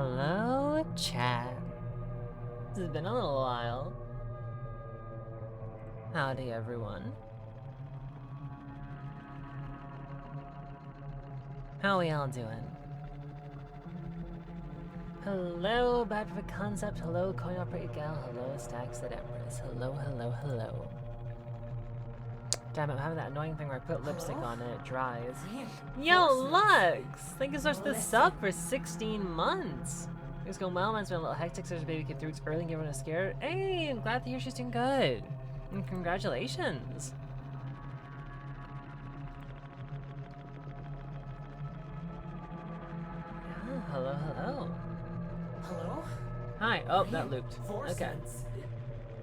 Hello, chat. It's been a little while. Howdy, everyone. How we all doing? Hello, Bad for Concept. Hello, Coin Operated Gal. Hello, Stacks at Empress. Hello, hello, hello. Damn it, I'm having that annoying thing where I put lipstick on and it dries. Yo, Lux! Thank you so much for the sub for 16 months. It's going well. Mine's been a little hectic, so there's a baby kid through. It's early and everyone is scared. Hey, I'm glad to hear she's doing good. And congratulations. Yeah, hello, hello. Hello? Hi. Oh, that looped. Okay.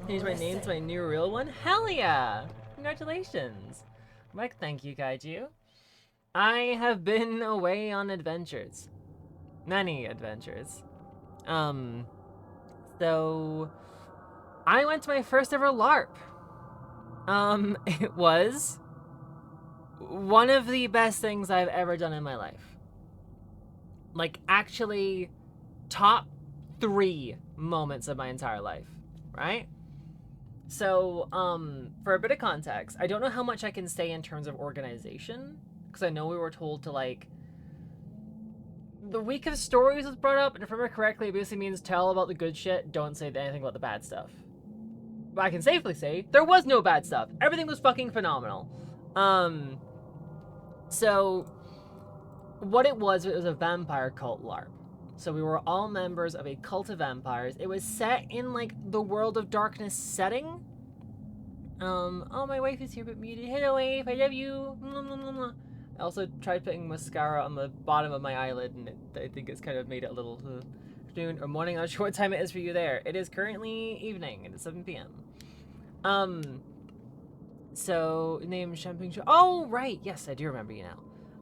Change my name to my new real one? Hell yeah! Congratulations. Mike, thank you, Kaiju. I have been away on adventures. Many adventures. So I went to my first ever LARP. It was one of the best things I've ever done in my life. Like, actually, top 3 moments of my entire life, right? So, for a bit of context, I don't know how much I can say in terms of organization, because I know we were told to, like, the week of stories was brought up, and if I remember correctly, it basically means tell about the good shit, don't say anything about the bad stuff. But I can safely say, there was no bad stuff. Everything was fucking phenomenal. So, what it was a vampire cult LARP. So we were all members of a cult of vampires. It was set in, like, the World of Darkness setting. Oh, my wife is here but muted. Hello, wife, I love you. Mwah, mwah, mwah, mwah. I also tried putting mascara on the bottom of my eyelid, and I think it's kind of made it a little afternoon or morning. I'm not sure what time it is for you there. It is currently evening, and it's 7 p.m. So, name Champagne Show. Oh, right, yes, I do remember you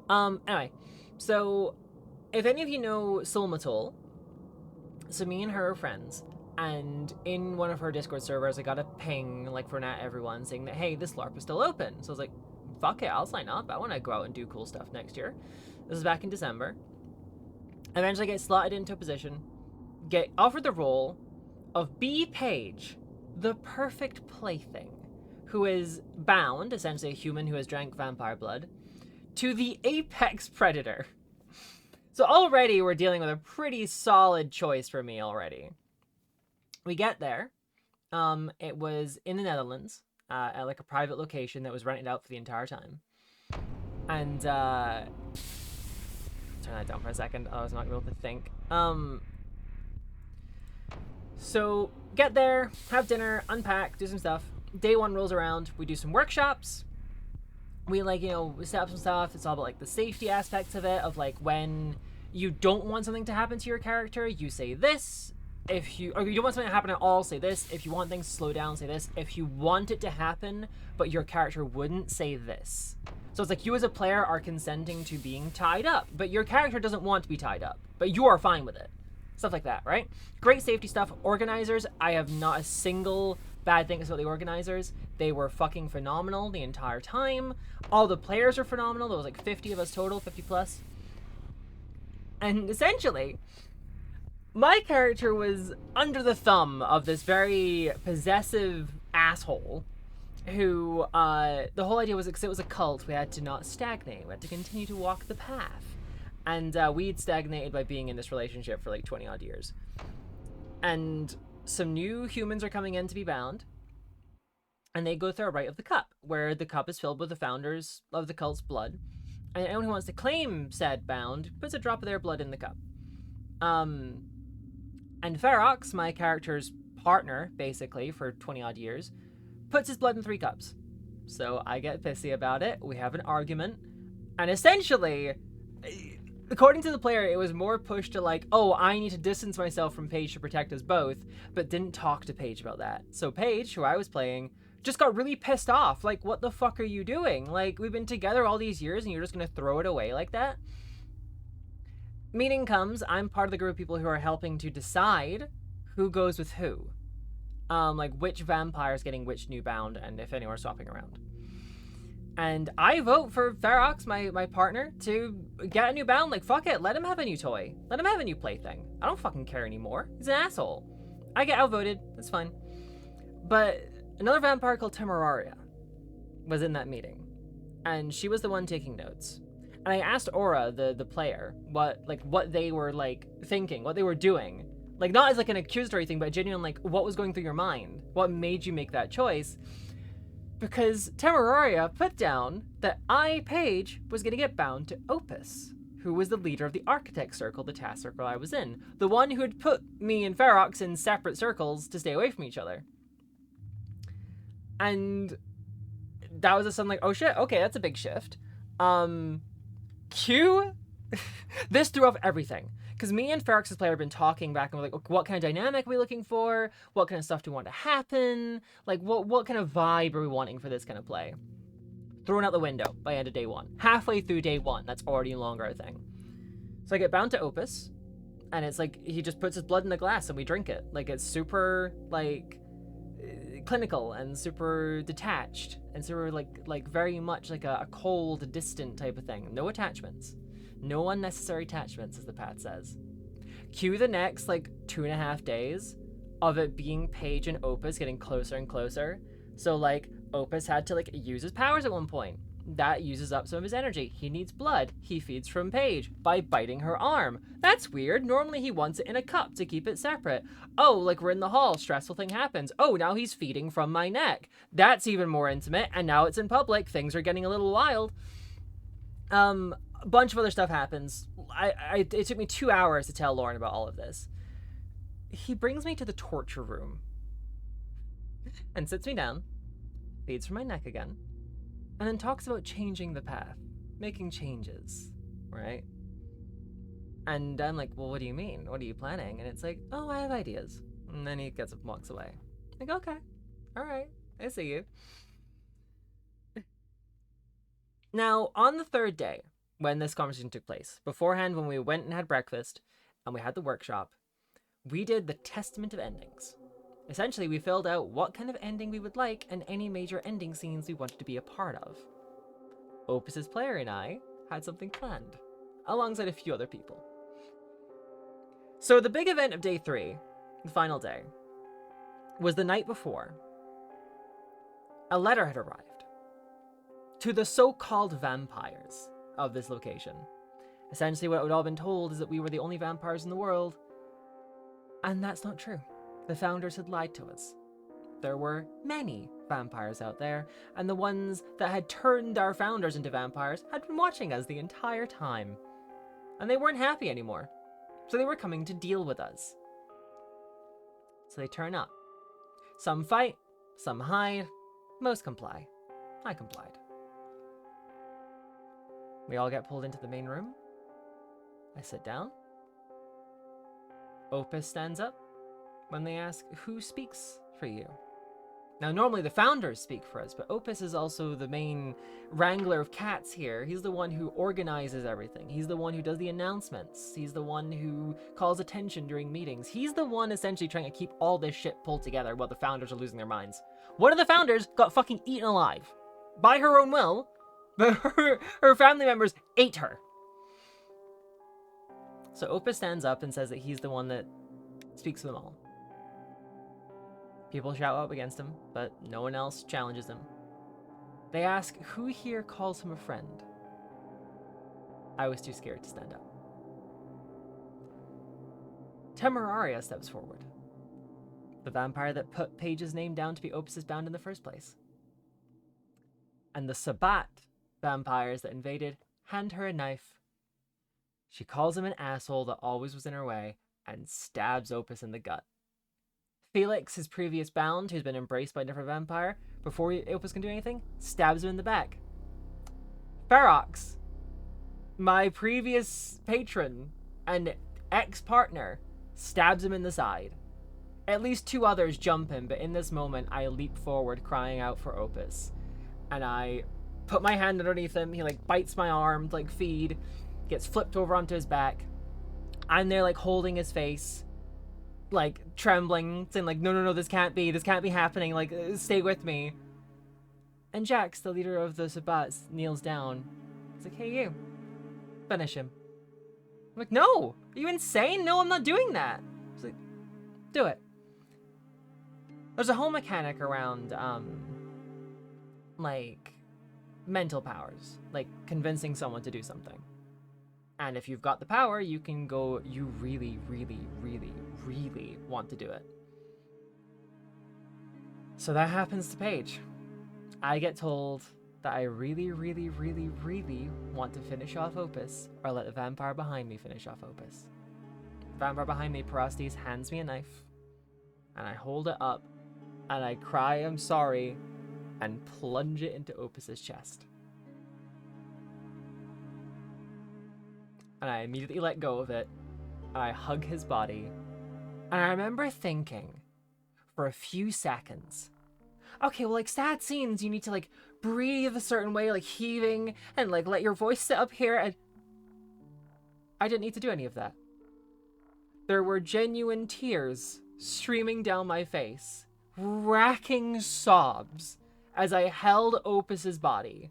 now. Anyway, so, if any of you know Sulmatol, so me and her are friends, and in one of her Discord servers, I got a ping, like, for not everyone, saying that, hey, this LARP is still open. So I was like, fuck it, I'll sign up. I want to go out and do cool stuff next year. This is back in December. Eventually get slotted into a position, get offered the role of B. Page, the perfect plaything, who is bound, essentially a human who has drank vampire blood, to the apex predator. So already we're dealing with a pretty solid choice for me already. We get there. It was in the Netherlands, at like a private location that was rented out for the entire time. And turn that down for a second. I was not able to think. So get there, have dinner, unpack, do some stuff. Day 1 rolls around. We do some workshops. We, like, you know, set up some stuff. It's all about, like, the safety aspects of it, of, like, when you don't want something to happen to your character, you say this. If you don't want something to happen at all, say this. If you want things to slow down, say this. If you want it to happen, but your character wouldn't, say this. So it's like you as a player are consenting to being tied up, but your character doesn't want to be tied up, but you are fine with it. Stuff like that, right? Great safety stuff. Organizers, I have not a single bad thing about the organizers. They were fucking phenomenal the entire time. All the players were phenomenal. There was like 50 of us total, 50 plus. And essentially, my character was under the thumb of this very possessive asshole who, the whole idea was, because it was a cult, we had to not stagnate. We had to continue to walk the path. And we'd stagnated by being in this relationship for like 20 odd years. And some new humans are coming in to be bound. And they go through a rite of the cup, where the cup is filled with the founders of the cult's blood. And anyone who wants to claim said bound puts a drop of their blood in the cup. And Ferox, my character's partner, basically, for 20 odd years, puts his blood in 3 cups. So I get pissy about it. We have an argument. And essentially, according to the player, it was more pushed to like, oh, I need to distance myself from Paige to protect us both, but didn't talk to Paige about that. So Paige, who I was playing, just got really pissed off. Like, what the fuck are you doing? Like, we've been together all these years and you're just gonna throw it away like that? Meeting comes, I'm part of the group of people who are helping to decide who goes with who. Like, which vampire is getting which new bound, and if anyone's swapping around. And I vote for Ferox, my partner, to get a new bound. Like, fuck it, let him have a new toy. Let him have a new plaything. I don't fucking care anymore. He's an asshole. I get outvoted, that's fine. But another vampire called Temeraria was in that meeting, and she was the one taking notes. And I asked Aura, the player, what they were like thinking, what they were doing. Like, not as like an accusatory thing, but genuine, like, what was going through your mind? What made you make that choice? Because Temeraria put down that I, Paige, was going to get bound to Opus, who was the leader of the Architect Circle, the task circle I was in. The one who had put me and Ferox in separate circles to stay away from each other. And that was a sudden like, oh shit, okay, that's a big shift. Q? This threw off everything. Because me and Ferox's player have been talking back and we're like, what kind of dynamic are we looking for? What kind of stuff do we want to happen? Like, what kind of vibe are we wanting for this kind of play? Thrown out the window by end of day one. Halfway through day one, that's already no longer a thing. So I get bound to Opus, and it's like, he just puts his blood in a glass and we drink it. Like, it's super, like, clinical and super detached and super, like very much like a cold, distant type of thing. No attachments. No unnecessary attachments, as the Pat says. Cue the next, like, 2.5 days of it being Paige and Opus getting closer and closer. So, like, Opus had to, like, use his powers at one point. That uses up some of his energy. He needs blood. He feeds from Paige by biting her arm. That's weird. Normally he wants it in a cup to keep it separate. Oh, like, we're in the hall. Stressful thing happens. Oh, now he's feeding from my neck. That's even more intimate, and now it's in public. Things are getting a little wild. A bunch of other stuff happens. It took me 2 hours to tell Lauren about all of this. He brings me to the torture room and sits me down, feeds from my neck again, and then talks about changing the path, making changes, right? And I'm like, well, what do you mean? What are you planning? And it's like, oh, I have ideas. And then he gets up and walks away. Like, okay, all right, I see you. Now, on the third day, when this conversation took place, beforehand, when we went and had breakfast and we had the workshop, we did the Testament of Endings. Essentially, we filled out what kind of ending we would like and any major ending scenes we wanted to be a part of. Opus's player and I had something planned, alongside a few other people. So the big event of day 3, the final day, was the night before. A letter had arrived to the so-called vampires of this location. Essentially, what we'd all been told is that we were the only vampires in the world, and that's not true. The founders had lied to us. There were many vampires out there, and the ones that had turned our founders into vampires had been watching us the entire time. And they weren't happy anymore, so they were coming to deal with us. So they turn up. Some fight, some hide, most comply. I complied. We all get pulled into the main room. I sit down. Opus stands up when they ask, who speaks for you? Now, normally the founders speak for us, but Opus is also the main wrangler of cats here. He's the one who organizes everything. He's the one who does the announcements. He's the one who calls attention during meetings. He's the one essentially trying to keep all this shit pulled together while the founders are losing their minds. One of the founders got fucking eaten alive. By her own will, but her family members ate her. So Opus stands up and says that he's the one that speaks for them all. People shout up against him, but no one else challenges him. They ask who here calls him a friend. I was too scared to stand up. Temeraria steps forward. The vampire that put Paige's name down to be Opus's bound in the first place. And the Sabbat vampires that invaded hand her a knife. She calls him an asshole that always was in her way and stabs Opus in the gut. Felix, his previous bound, who's been embraced by a different vampire, before Opus can do anything, stabs him in the back. Ferox, my previous patron and ex-partner, stabs him in the side. At least 2 others jump him, but in this moment, I leap forward, crying out for Opus. And I put my hand underneath him. He, like, bites my arm, like, feed, gets flipped over onto his back. I'm there, like, holding his face, like, trembling, saying, like, no, this can't be happening, like, stay with me. And Jax, the leader of the Sabbats, kneels down. He's like, hey, you. Finish him. I'm like, no! Are you insane? No, I'm not doing that. He's like, do it. There's a whole mechanic around, like, mental powers. Like, convincing someone to do something. And if you've got the power, you can go, you really, really, really, really want to do it. So that happens to Paige. I get told that I really, really, really, really want to finish off Opus, or let the vampire behind me finish off Opus. The vampire behind me, Parastes, hands me a knife, and I hold it up, and I cry, I'm sorry, and plunge it into Opus's chest. And I immediately let go of it, and I hug his body, and I remember thinking, for a few seconds, okay, well, like, sad scenes, you need to, like, breathe a certain way, like, heaving, and, like, let your voice sit up here, and I didn't need to do any of that. There were genuine tears streaming down my face, racking sobs, as I held Opus's body.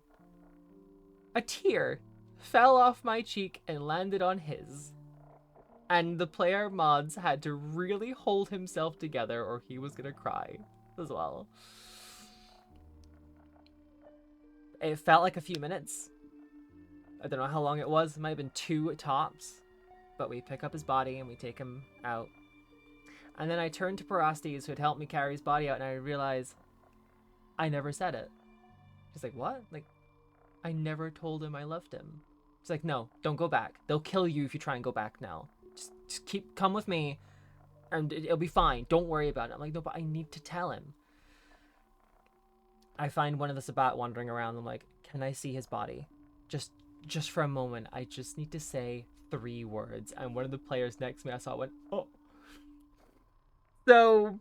A tear fell off my cheek and landed on his. And the player mods had to really hold himself together or he was gonna cry as well. It felt like a few minutes. I don't know how long it was. It might have been 2 tops. But we pick up his body and we take him out. And then I turned to Parastes, who had helped me carry his body out, and I realized I never said it. He's like, what? Like, I never told him I loved him. He's like, no, don't go back. They'll kill you if you try and go back now. Just come with me, and it'll be fine. Don't worry about it. I'm like, no, but I need to tell him. I find one of the Sabbat wandering around. I'm like, can I see his body? Just for a moment. I just need to say 3 words. And one of the players next to me, I saw, went, oh. So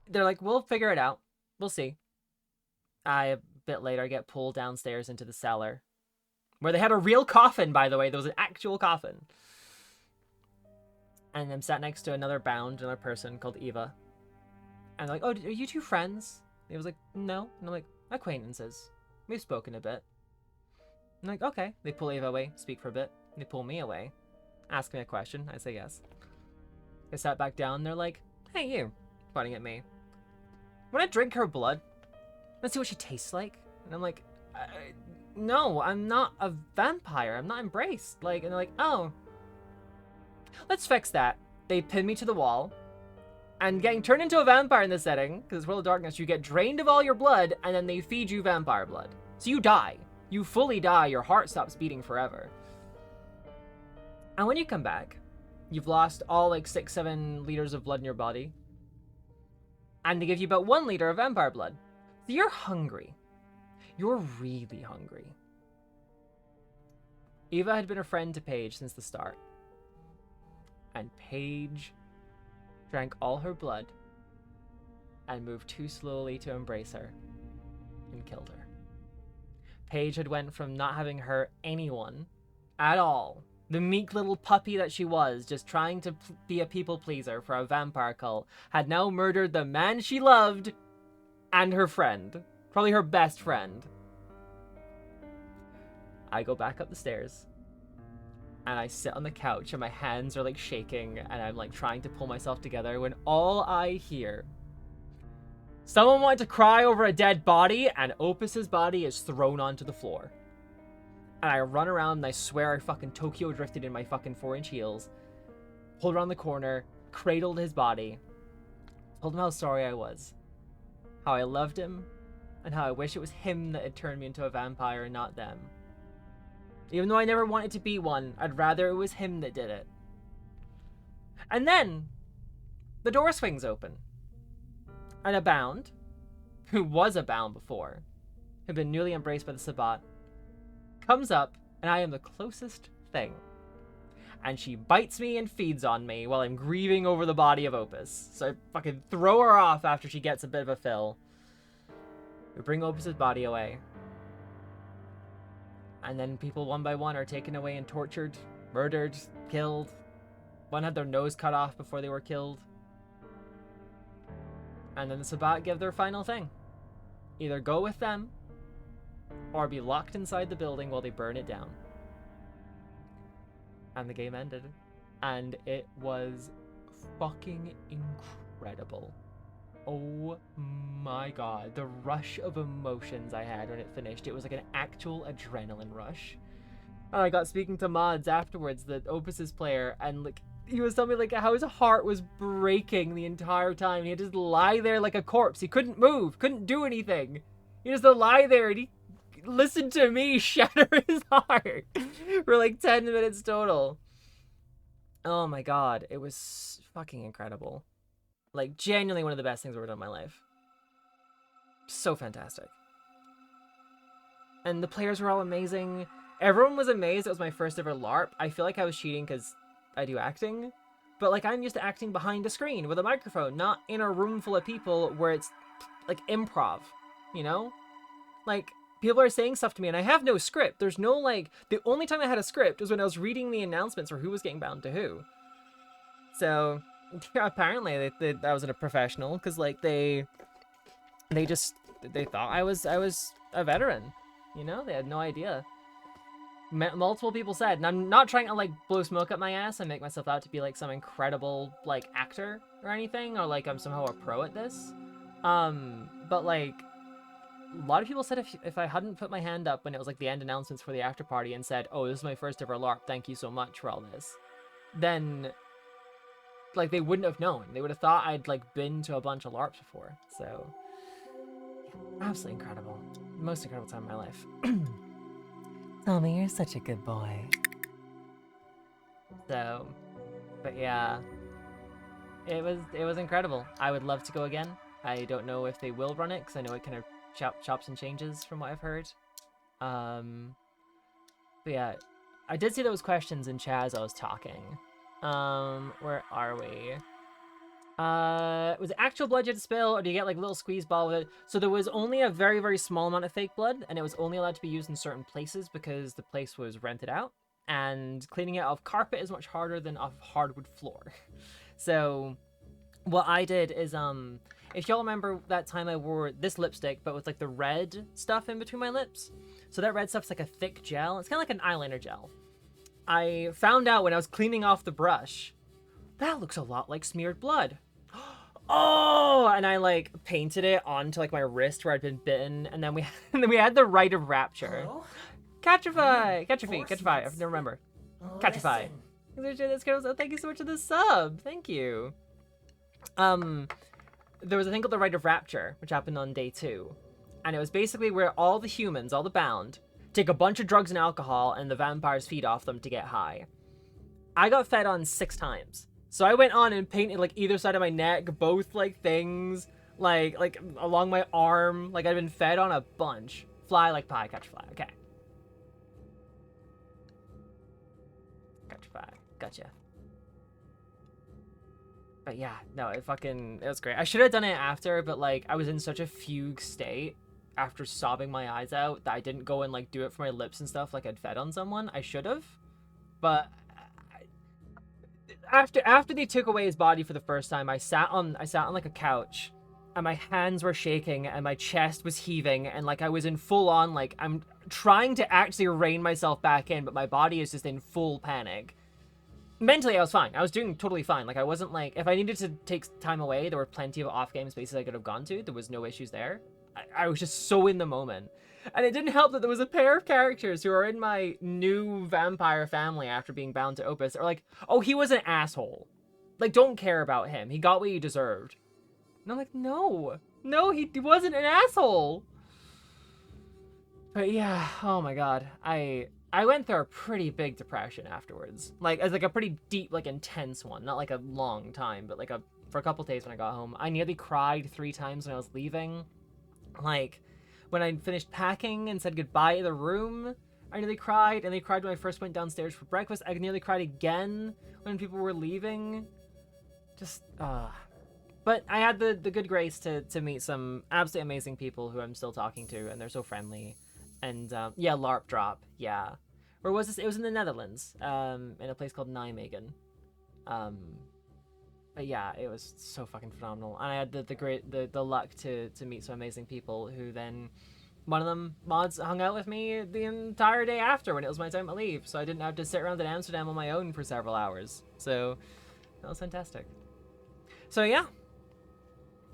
they're like, we'll figure it out. We'll see. A bit later, I get pulled downstairs into the cellar, where they had a real coffin, by the way. There was an actual coffin. And I'm sat next to another person called Eva. And they're like, oh, are you 2 friends? And he was like, no. And I'm like, acquaintances. We've spoken a bit. I'm like, okay. They pull Eva away, speak for a bit. They pull me away, ask me a question. I say yes. They sat back down. They're like, hey, you. Pointing at me. Want to drink her blood? Let's see what she tastes like. And I'm like, no, I'm not a vampire. I'm not embraced. Like, and they're like, oh. Let's fix that. They pin me to the wall. And getting turned into a vampire in this setting, because it's World of Darkness, you get drained of all your blood, and then they feed you vampire blood. So you die. You fully die. Your heart stops beating forever. And when you come back, you've lost all like 6-7 liters of blood in your body. And they give you about 1 liter of vampire blood. So you're hungry. You're really hungry. Eva had been a friend to Paige since the start. And Paige drank all her blood and moved too slowly to embrace her and killed her. Paige had went from not having hurt anyone at all, the meek little puppy that she was, just trying to be a people pleaser for a vampire cult, had now murdered the man she loved and her friend, probably her best friend. I go back up the stairs and I sit on the couch and my hands are like shaking and I'm like trying to pull myself together when all I hear, someone wanted to cry over a dead body and Opus's body is thrown onto the floor. And I run around and I swear I fucking Tokyo drifted in my fucking 4-inch heels, pulled around the corner, cradled his body, told him how sorry I was, how I loved him, and how I wish it was him that had turned me into a vampire and not them. Even though I never wanted to be one, I'd rather it was him that did it. And then, the door swings open. And Abound, who was Abound before, had been newly embraced by the Sabbat, comes up, and I am the closest thing. And she bites me and feeds on me while I'm grieving over the body of Opus. So I fucking throw her off after she gets a bit of a fill. We bring Opus's body away. And then people one by one are taken away and tortured, murdered, killed. One had their nose cut off before they were killed. And then the Sabbat give their final thing. Either go with them or be locked inside the building while they burn it down. And the game ended. And it was fucking incredible. Oh my god. The rush of emotions I had when it finished. It was like an actual adrenaline rush. And I got speaking to Mods afterwards, the Opus's player, and like he was telling me like how his heart was breaking the entire time. He had to just lie there like a corpse. He couldn't move, couldn't do anything. He just lie there and he listened to me shatter his heart for like 10 minutes total. Oh my god, it was fucking incredible. Like genuinely one of the best things I've ever done in my life. So fantastic. And the players were all amazing. Everyone was amazed it was my first ever LARP. I feel like I was cheating because I do acting. But like I'm used to acting behind a screen with a microphone, not in a room full of people where it's like improv, you know? Like people are saying stuff to me and I have no script. There's no like, the only time I had a script was when I was reading the announcements for who was getting bound to who. So yeah, apparently that wasn't a professional because like they thought I was a veteran, you know? They had no idea. Multiple people said, and I'm not trying to like blow smoke up my ass and make myself out to be like some incredible like actor or anything, or like I'm somehow a pro at this. But like a lot of people said if I hadn't put my hand up when it was like the end announcements for the after party and said, "Oh, this is my first ever LARP, thank you so much for all this," then like they wouldn't have known. They would have thought I'd like been to a bunch of LARPs before. So yeah, absolutely incredible. Most incredible time of my life. Tommy, you're such a good boy. So, but yeah, it was incredible. I would love to go again. I don't know if they will run it because I know it kind of chops and changes from what I've heard. But yeah, I did see those questions in chat as I was talking. Where are we? Was it actual blood you had to spill, or do you get like a little squeeze ball with it? So there was only a very, very small amount of fake blood, and it was only allowed to be used in certain places because the place was rented out, and cleaning it off carpet is much harder than off hardwood floor. So what I did is, if y'all remember that time I wore this lipstick, but with like the red stuff in between my lips. So that red stuff's like a thick gel. It's kind of like an eyeliner gel. I found out when I was cleaning off the brush, that looks a lot like smeared blood. Oh, and I like painted it onto like my wrist where I'd been bitten, and then we had the Rite of Rapture. Hello? Catrify! I don't remember. Catrify. Thank you so much for the sub. Thank you. There was a thing called the Rite of Rapture, which happened on day 2. And it was basically where all the humans, all the bound, take a bunch of drugs and alcohol, and the vampires feed off them to get high. I got fed on 6 times. So I went on and painted like either side of my neck, both like things, like along my arm. Like I'd been fed on a bunch. Fly like pie, catch fly. Okay. Catch fly. Gotcha. But yeah, no, it was great. I should have done it after, but like I was in such a fugue state after sobbing my eyes out that I didn't go and like do it for my lips and stuff like I'd fed on someone. I should have, but after they took away his body for the first time, I sat on like a couch, and my hands were shaking and my chest was heaving, and like I was in full on like I'm trying to actually rein myself back in, but my body is just in full panic. Mentally, I was fine. I was doing totally fine. Like I wasn't like, if I needed to take time away, there were plenty of off-game spaces I could have gone to. There was no issues there. I was just so in the moment. And it didn't help that there was a pair of characters who are in my new vampire family after being bound to Opus. Or like, oh, he was an asshole. Like, don't care about him. He got what he deserved. And I'm like, no, he wasn't an asshole. But yeah, oh my god. I went through a pretty big depression afterwards. Like, as like a pretty deep, like intense one. Not like a long time, but like for a couple days when I got home. I nearly cried 3 times when I was leaving. Like, when I finished packing and said goodbye to the room, I nearly cried. And they cried when I first went downstairs for breakfast. I nearly cried again when people were leaving. Just, But I had the good grace to meet some absolutely amazing people who I'm still talking to, and they're so friendly. And, yeah, LARP drop, yeah. Where was this? It was in the Netherlands, in a place called Nijmegen. But yeah, it was so fucking phenomenal, and I had the luck to meet some amazing people who then one of them mods hung out with me the entire day after when it was my time to leave, so I didn't have to sit around in Amsterdam on my own for several hours. So that was fantastic. So yeah,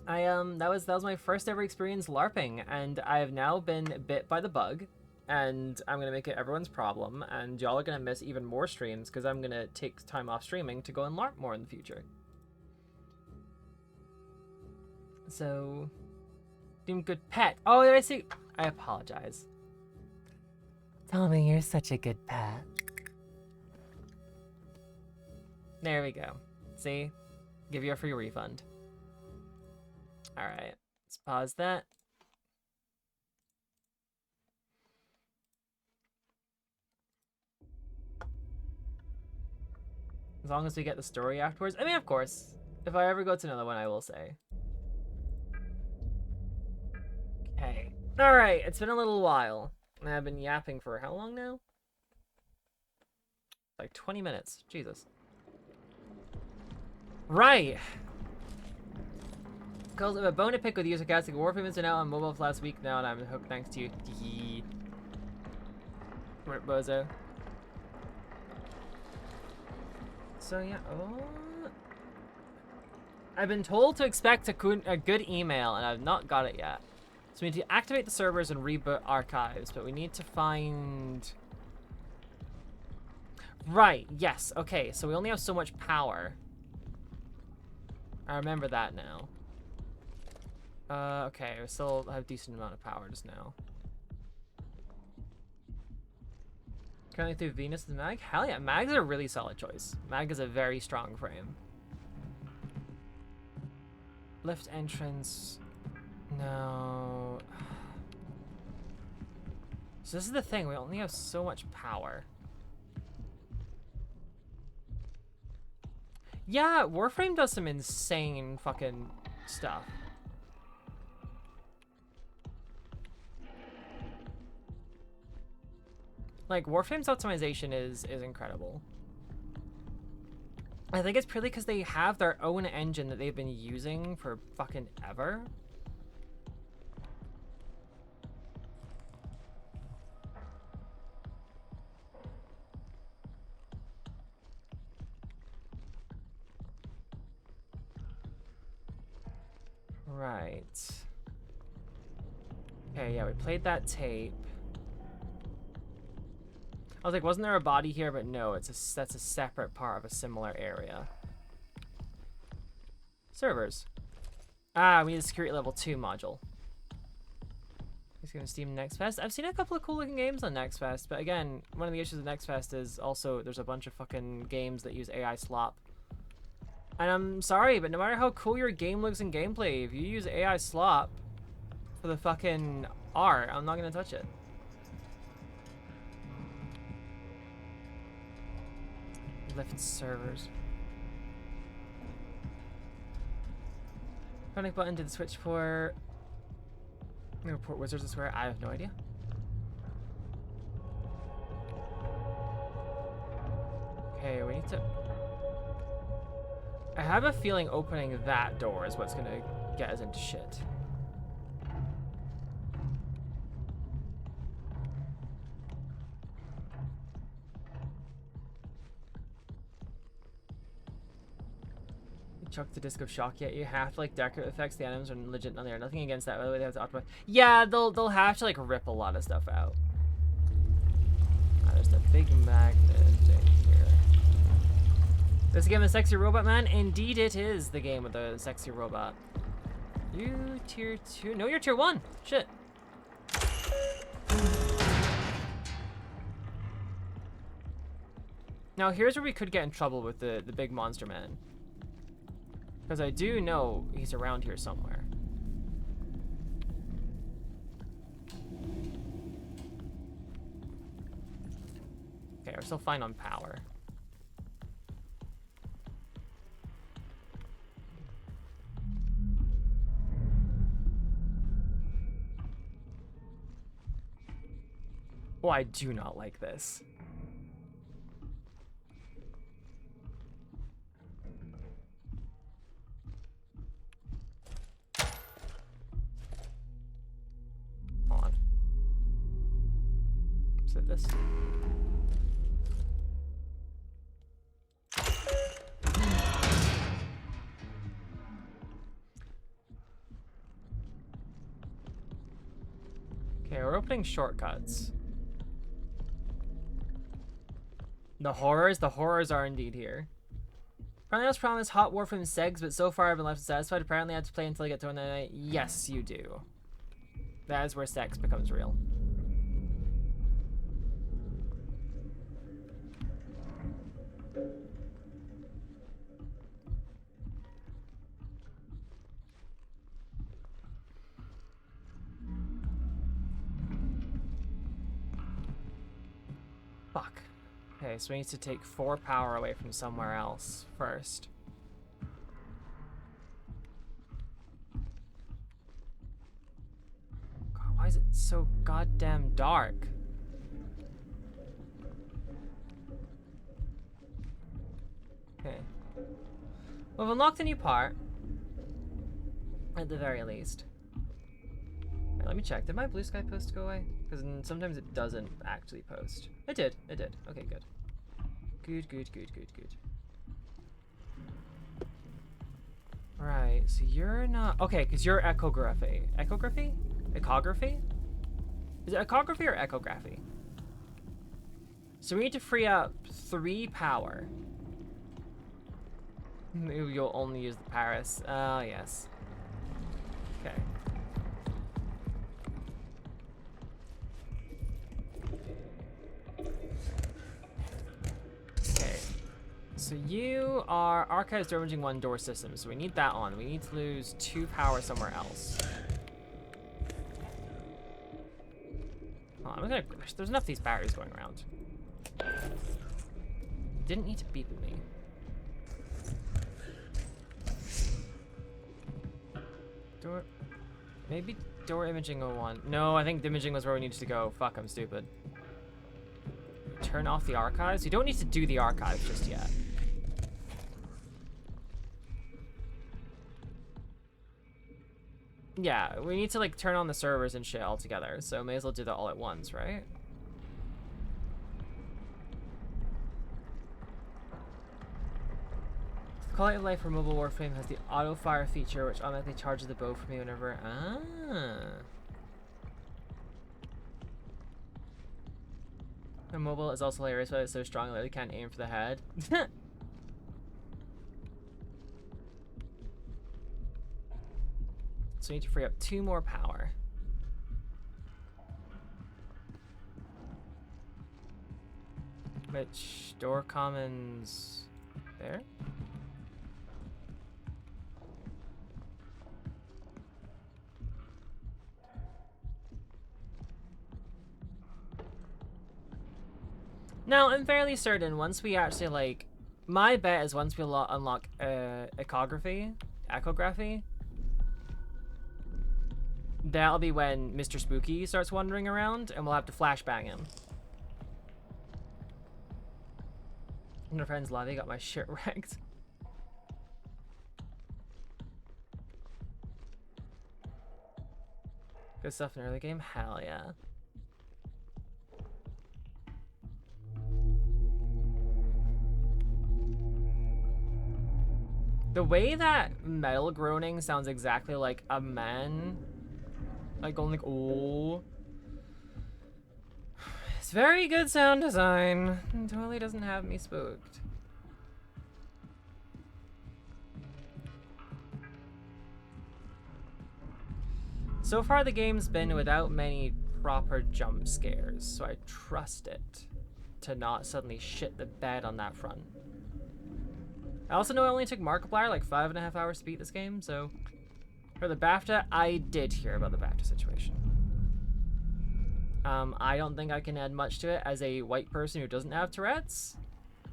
I that was my first ever experience LARPing, and I have now been bit by the bug, and I'm gonna make it everyone's problem, and y'all are gonna miss even more streams because I'm gonna take time off streaming to go and LARP more in the future. So, doing good pet. Oh, did I say? I apologize. Tell me you're such a good pet. There we go. See? Give you a free refund. Alright. Let's pause that. As long as we get the story afterwards. I mean, of course. If I ever go to another one, I will say. Okay. Alright, it's been a little while. I've been yapping for how long now? Like 20 minutes. Jesus. Right. Calls it a bone to pick with you, sarcastic. Warframe has been out on mobile for last week now, and I'm hooked thanks to you. Rip bozo. So yeah, I've been told to expect a good email, and I've not got it yet. So we need to activate the servers and reboot archives, but we need to find... Right, yes, okay, so we only have so much power. I remember that now. Okay, we still have a decent amount of power just now. Currently through Venus and Mag? Hell yeah, Mag's a really solid choice. Mag is a very strong frame. Lift entrance... No... So this is the thing, we only have so much power. Yeah, Warframe does some insane fucking stuff. Like, Warframe's optimization is incredible. I think it's purely because they have their own engine that they've been using for fucking ever. Right. Okay, yeah, we played that tape. I was like, wasn't there a body here? But no, that's a separate part of a similar area. Servers. Ah, we need a security level 2 module. He's gonna Steam Next Fest. I've seen a couple of cool looking games on Next Fest, but again, one of the issues with Next Fest is also there's a bunch of fucking games that use AI slop. And I'm sorry, but no matter how cool your game looks in gameplay, if you use AI slop for the fucking art, I'm not gonna touch it. Lift servers. Connect button to the switch port. Port wizards, I swear. I have no idea. Okay, we need to... I have a feeling opening that door is what's gonna get us into shit. Chuck the disc of shock yet. You have to like decorative effects. The items are legit on there. Nothing against that. By the way, they have to optimize. Yeah, they'll have to like rip a lot of stuff out. There's the big magnet thing here. This game is Sexy Robot Man. Indeed, it is the game with the sexy robot. You tier 2? No, you're tier 1. Shit. Now here's where we could get in trouble with the big monster man. Because I do know he's around here somewhere. Okay, we're still fine on power. Oh, I do not like this. Is it this? Okay, we're opening shortcuts. The horrors are indeed here. Apparently I was promised hot war from Segs, but so far I've been left unsatisfied. Apparently I have to play until I get to 199. Yes, you do. That is where sex becomes real. Fuck. Okay, so we need to take 4 power away from somewhere else first. God, why is it so goddamn dark? Okay. We've unlocked a new part. At the very least. Right, let me check. Did my blue sky post go away? Because sometimes it doesn't actually post. It did. It did. Okay, good. Good, good, good, good, good. Right, so you're not... Okay, because you're echography. Echography? Echography? Is it echography or echography? So we need to free up 3 power. Maybe you'll only use the Paris. Oh, yes. Okay. Okay. So you are Archives Damaging 1 door system, so we need that on. We need to lose 2 power somewhere else. Oh, I'm gonna... There's enough of these batteries going around. Didn't need to beep at me. Door... Maybe door imaging 01. No, I think the imaging was where we needed to go. Fuck, I'm stupid. Turn off the archives? You don't need to do the archives just yet. Yeah, we need to like turn on the servers and shit all together, so may as well do that all at once, right? Quality of Life for Mobile Warframe has the auto fire feature, which automatically charges the bow for me whenever. The mobile is also hilarious, but it's so strong that I can't aim for the head. So we need to free up 2 more power. Which door commons there? Now, I'm fairly certain once we actually, like, my bet is once we unlock echography, that'll be when Mr. Spooky starts wandering around, and we'll have to flashbang him. And our friends Lavi got my shit wrecked. Good stuff in early game? Hell yeah. The way that metal groaning sounds exactly like a man, like going like, oh. It's very good sound design. It totally doesn't have me spooked. So far the game's been without many proper jump scares, so I trust it to not suddenly shit the bed on that front. I also know it only took Markiplier like 5.5 hours to beat this game, so for the BAFTA, I did hear about the BAFTA situation. I don't think I can add much to it as a white person who doesn't have Tourette's,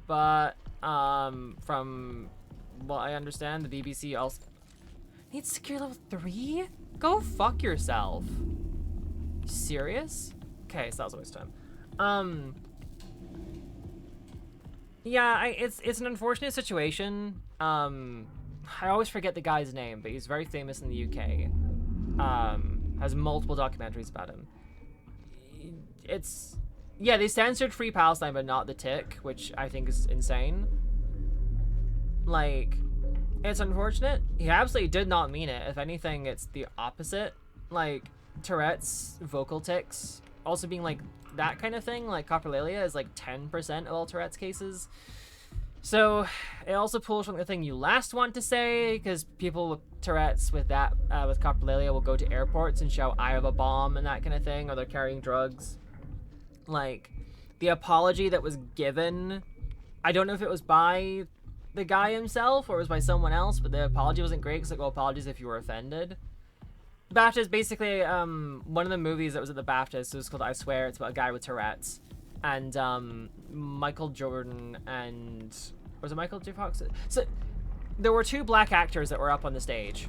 but from what I understand, the BBC also needs secure level 3? Go fuck yourself. You serious? Okay, so that was a waste of time. Yeah, it's an unfortunate situation. I always forget the guy's name, but he's very famous in the UK. Has multiple documentaries about him. It's Yeah, they censored Free Palestine, but not the tick, which I think is insane. Like, it's unfortunate. He absolutely did not mean it. If anything, it's the opposite. Like, Tourette's, vocal tics, also being like that kind of thing. Like, coprolalia is like 10% of all Tourette's cases. So, it also pulls from the thing you last want to say, because people with Tourette's with that, with coprolalia will go to airports and shout, "I have a bomb," and that kind of thing, or they're carrying drugs. Like, the apology that was given, I don't know if it was by the guy himself or it was by someone else, but the apology wasn't great because, like, well, apologies if you were offended. BAFTAs, basically, one of the movies that was at the BAFTAs, so it's called I Swear, it's about a guy with Tourette's, and Michael Jordan and, was it Michael J. Fox? So, there were two black actors that were up on the stage,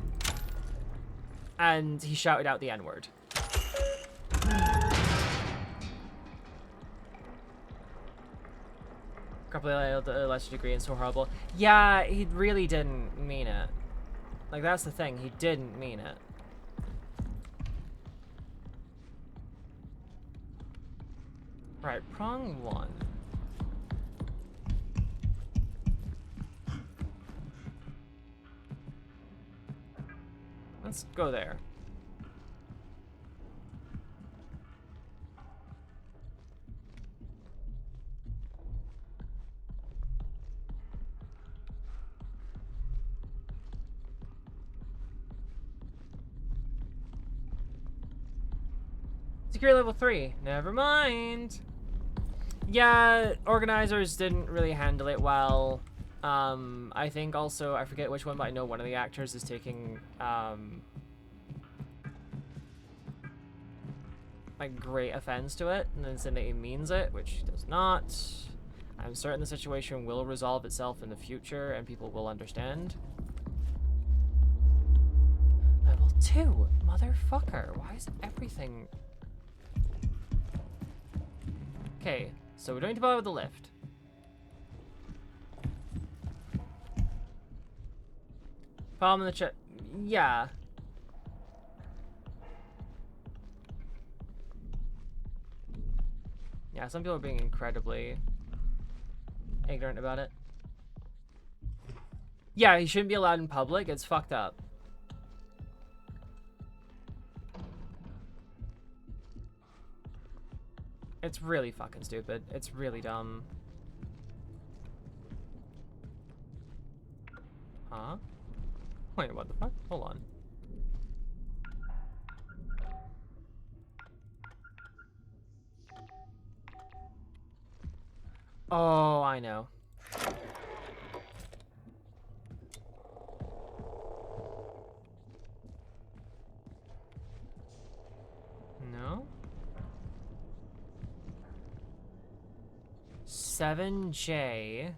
and he shouted out the N-word. Coprolalia to a lesser degree and so horrible. Yeah, he really didn't mean it. Like, that's the thing, he didn't mean it. Right, prong one. Let's go there. Security level 3. Never mind. Yeah, organizers didn't really handle it well. I think also, I forget which one, but I know one of the actors is taking, like, great offense to it, and then saying that he means it, which he does not. I'm certain the situation will resolve itself in the future, and people will understand. Level 2? Motherfucker, why is everything... Okay, so we're doing to bother with the lift. Problem in the chat. Yeah. Yeah, some people are being incredibly ignorant about it. Yeah, he shouldn't be allowed in public. It's fucked up. It's really fucking stupid. It's really dumb. Huh? Wait, what the fuck? Hold on. Oh, I know. No? 7J.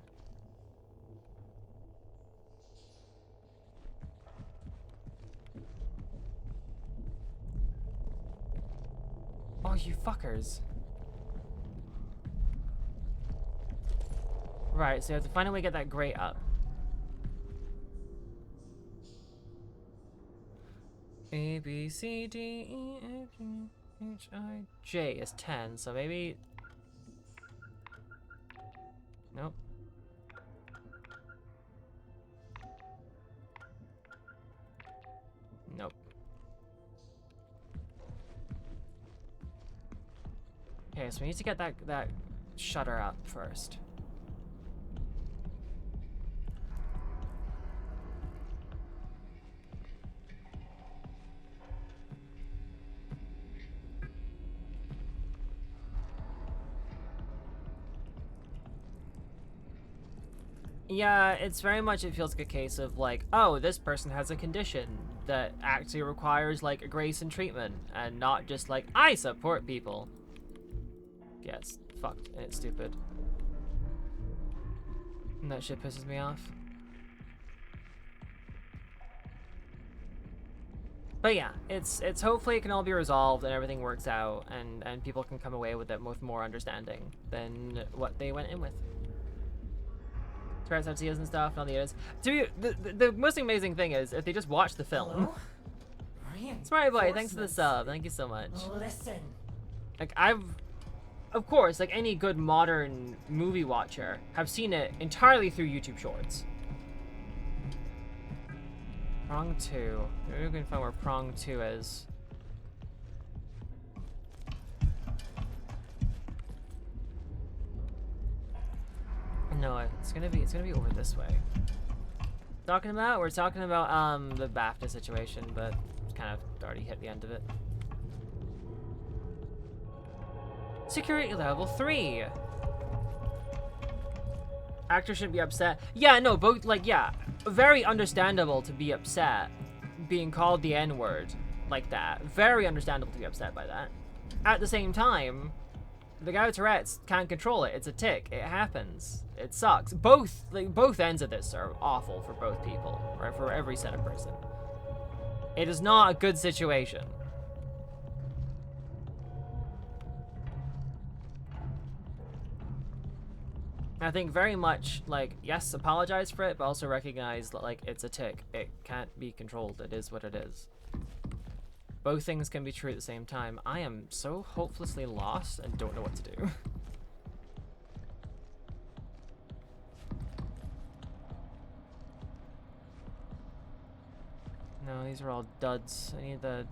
Oh, you fuckers. Right, so you have to find a way to get that grate up. A, B, C, D, E, F, G, H, I, J is 10, so maybe... Nope. Nope. Okay, so we need to get that shutter up first. Yeah, it's very much, it feels like a case of like, oh, this person has a condition that actually requires like grace and treatment, and not just like, I support people. Yeah, it's fucked and it's stupid. And that shit pisses me off. But yeah, it's hopefully it can all be resolved and everything works out, and people can come away with it with more understanding than what they went in with. Tourette's ideas and stuff, and all the others. The most amazing thing is if they just watch the film. Smart boy, thanks for the sub. Thank you so much. Listen. Like I've of course, like any good modern movie watcher, have seen it entirely through YouTube Shorts. Prong 2. Maybe we can find where Prong 2 is. No, it's gonna be over this way. We're talking about the BAFTA situation, but kind of already hit the end of it. Security level 3. Actor shouldn't be upset. Yeah, no, both, like, yeah, very understandable to be upset being called the N-word like that. Very understandable to be upset by that. At the same time, the guy with Tourette's can't control it. It's a tic. It happens. It sucks. Both ends of this are awful for both people, right? For every set of person. It is not a good situation. I think very much, like, yes, apologize for it, but also recognize that, like, it's a tic. It can't be controlled. It is what it is. Both things can be true at the same time. I am so hopelessly lost and don't know what to do. No, these are all duds. I need the...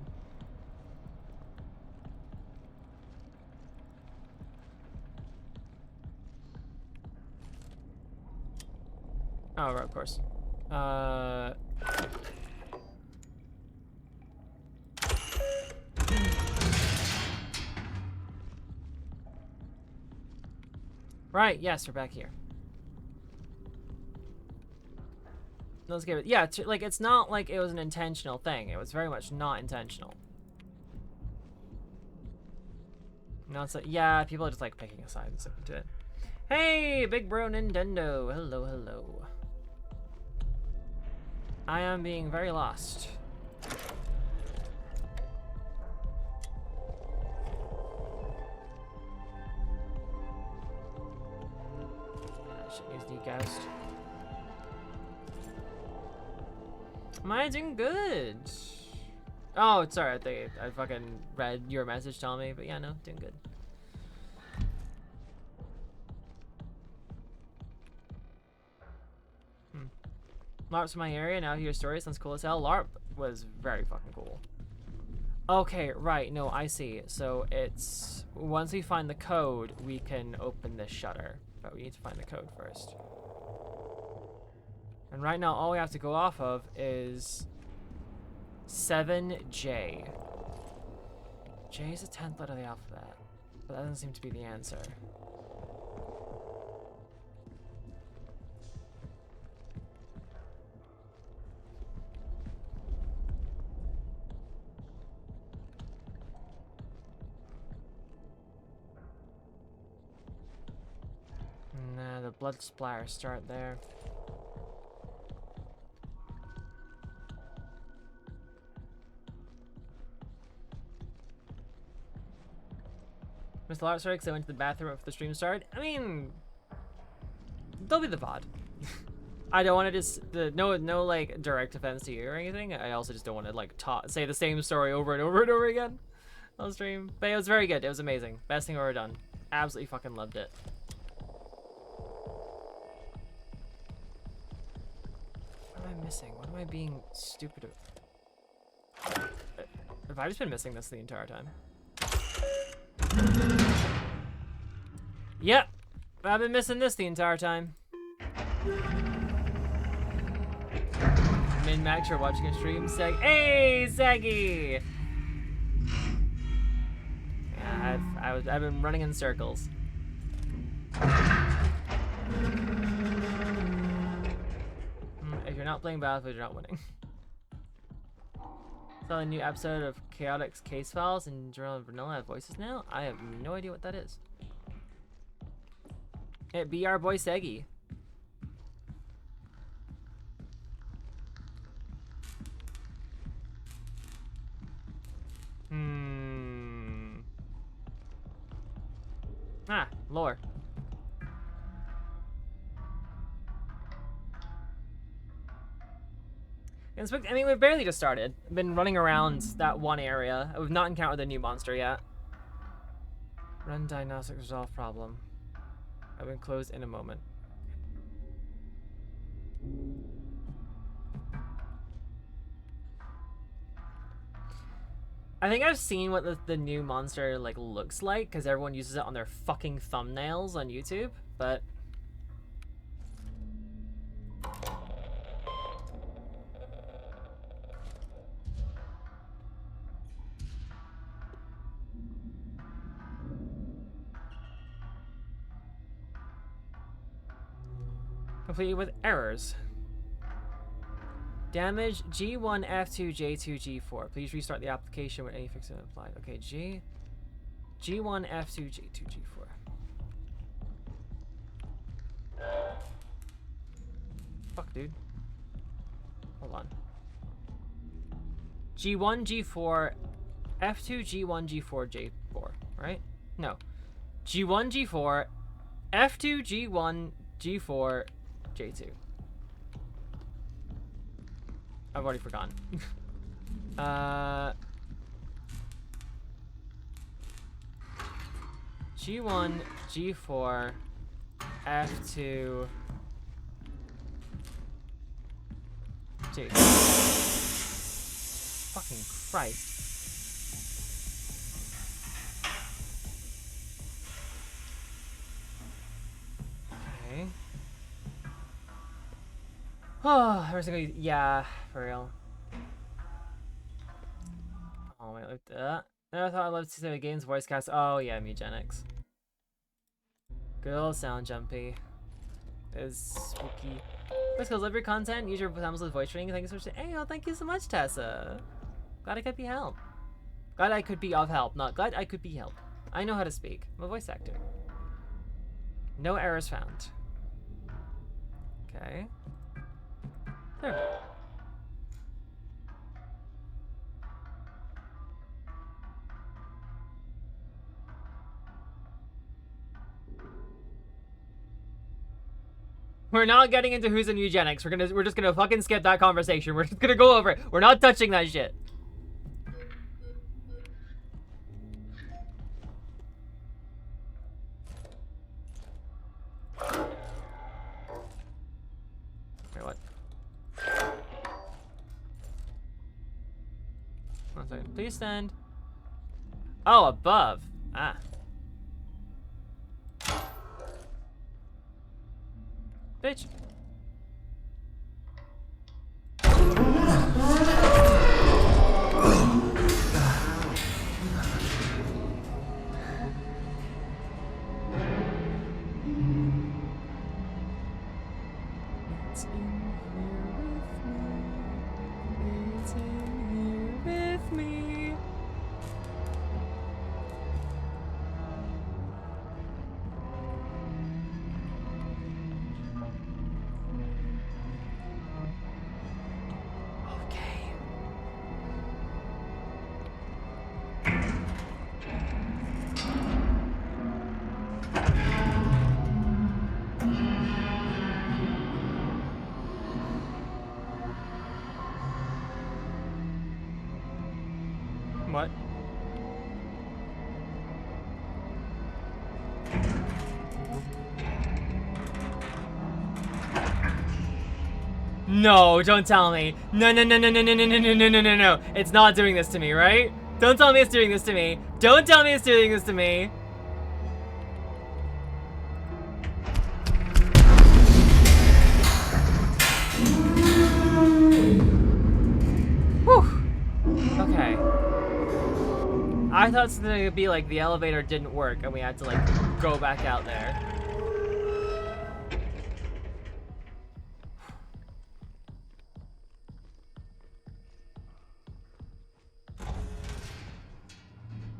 Oh, right, of course. Right, yes, we're back here. Let's give it, yeah, like, it's not like it was an intentional thing. It was very much not intentional. No, it's like, yeah, people are just, like, picking a side and sticking to it. Hey, big bro Nintendo. Hello, hello. I am being very lost. I should use Degaust. Am I doing good? Oh, sorry, I fucking read your message telling me, but yeah, no, doing good. LARP's my area, now hear stories, sounds cool as hell. LARP was very fucking cool. Okay, right, no, I see. So it's, once we find the code, we can open this shutter. But we need to find the code first. And right now, all we have to go off of is 7J. J is the 10th letter of the alphabet, but that doesn't seem to be the answer. Nah, the blood splatters start there. Mr. Lark, sorry, because I went to the bathroom after the stream started. I mean, they'll be the VOD. I don't want to just, no like direct offense to you or anything. I also just don't want to like say the same story over and over and over again on stream. But it was very good. It was amazing. Best thing I've ever done. Absolutely fucking loved it. What am I missing? What am I being stupid about? Have I just been missing this the entire time? Yep, I've been missing this the entire time. Min-Max, you're watching a stream. Hey, Saggy! Yeah, I've been running in circles. If you're not playing Battlefield, you're not winning. Saw a new episode of Chaotix Case Files and Journal and Vanilla have voices now? I have no idea what that is. It be our boy Seggy. Ah, lore. I mean, we've barely just started. I've been running around that one area. We've not encountered the new monster yet. Run diagnostic resolve problem. I've been closed in a moment. I think I've seen what the new monster like looks like because everyone uses it on their fucking thumbnails on YouTube, but completed with errors. Damage G1, F2, J2, G4. Please restart the application with any fixes applied. Okay, G1, F2, J2, G4. Fuck, dude. Hold on. G1, G4, F2, G1, G4, J4, right? No. G1, G4, F2, G1, G4, J2. I've already forgotten. G1, G4, F2, J2. Fucking Christ. Okay. Oh, everything. Yeah, for real. Oh, wait, look at that. Never thought I'd love to see the game's voice cast. Oh, yeah, Mugenics. Good old sound jumpy. Is spooky. Let's go live your content. Use your thumbs with voice training. Thank you so much. Hey, oh, thank you so much, Tessa. Glad I could be help. Glad I could be of help. Not glad I could be help. I know how to speak. I'm a voice actor. No errors found. Okay. There. We're not getting into who's in eugenics. We're just gonna fucking skip that conversation. We're just gonna go over it. We're not touching that shit. Wait, what? 1 second. Please stand. Oh, above. Ah. Bitch. It's in here with me. Okay. What? No, don't tell me. No, no, no, no, no, no, no, no, no, no, no, no, no. It's not doing this to me, right? Don't tell me it's doing this to me. Don't tell me it's doing this to me. Whew. Okay. I thought something would be like the elevator didn't work and we had to like go back out there.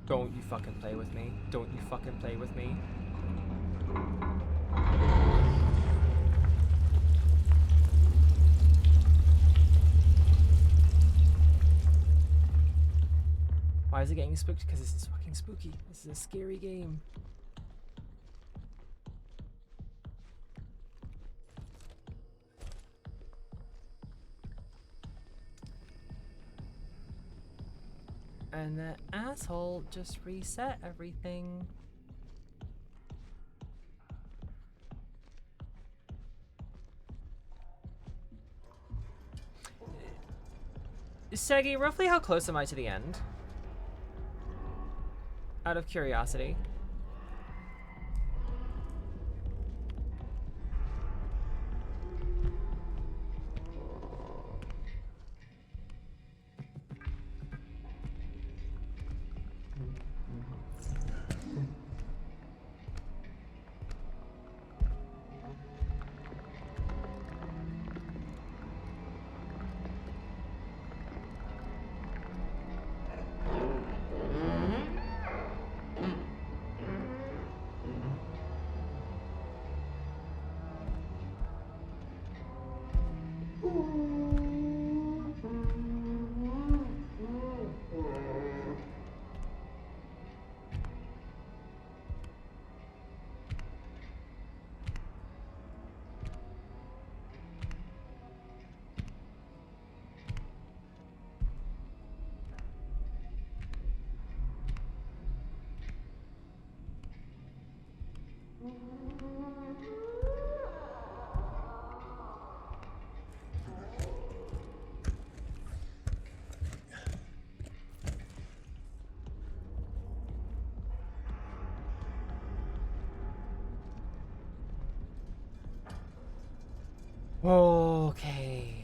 Don't you fucking play with me. Don't you fucking play with me. Why is it getting spooked? Because this is fucking spooky. This is a scary game. And the asshole just reset everything. Segi, roughly how close am I to the end? Out of curiosity. Okay.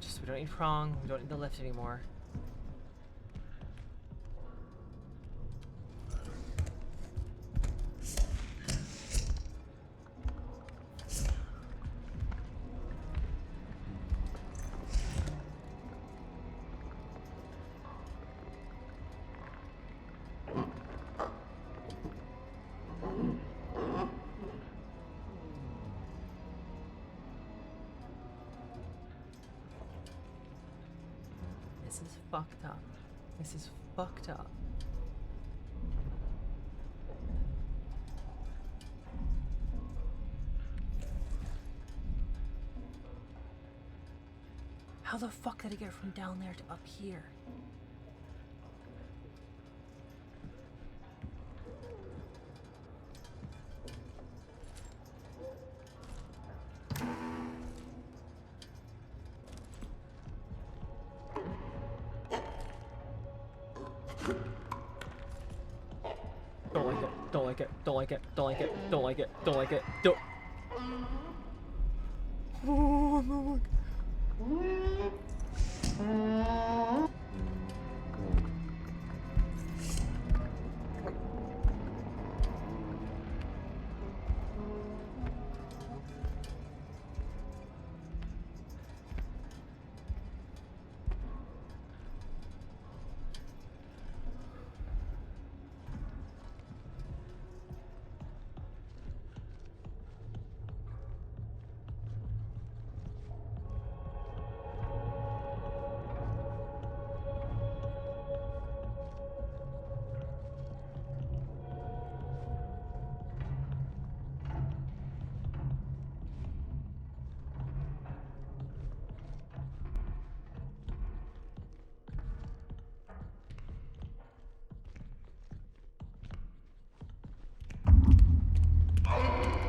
Just, we don't need prong, we don't need the lift anymore. This is fucked up. This is fucked up. How the fuck did I get from down there to up here? Don't like it, don't like it, don't like it, don't like it, don't like it, don't like it, don't. Oh, no.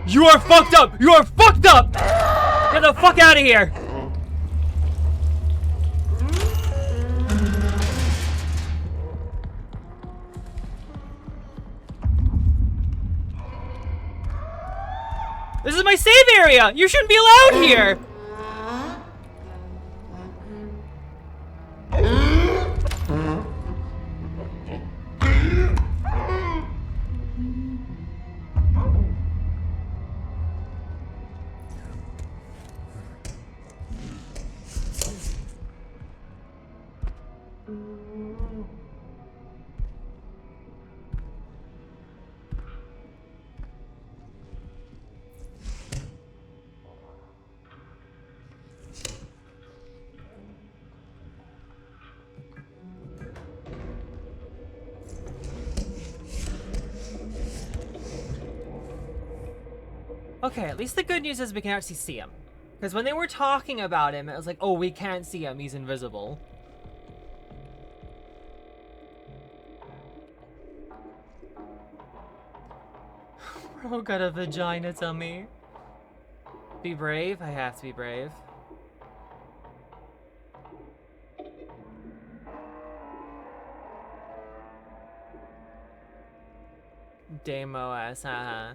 You are fucked up! You are fucked up! Get the fuck out of here! This is my save area! You shouldn't be allowed here! Okay, at least the good news is we can actually see him. Because when they were talking about him, it was like, oh, we can't see him. He's invisible. Bro got a vagina tummy. Be brave. I have to be brave. Deimos, haha.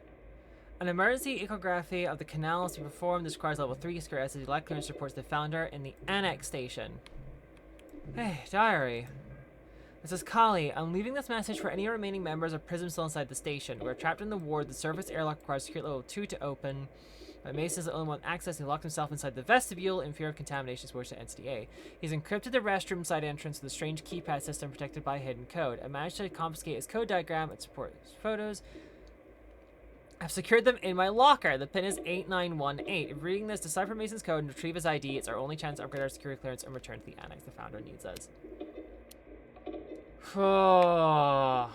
An emergency ecography of the canal is to be performed. This requires level 3 secure SSD light clearance reports the founder in the annex station. Hey, diary. This is Kali. I'm leaving this message for any remaining members of Prism still inside the station. We're trapped in the ward. The surface airlock requires security level 2 to open. But Mason is the only one with access. He locked himself inside the vestibule in fear of contamination towards the NCDA. He's encrypted the restroom side entrance with a strange keypad system protected by hidden code. I managed to confiscate his code diagram and support his photos. I've secured them in my locker. The pin is 8918. If reading this, decipher Mason's code and retrieve his ID. It's our only chance to upgrade our security clearance and return to the annex. The founder needs us. Oh.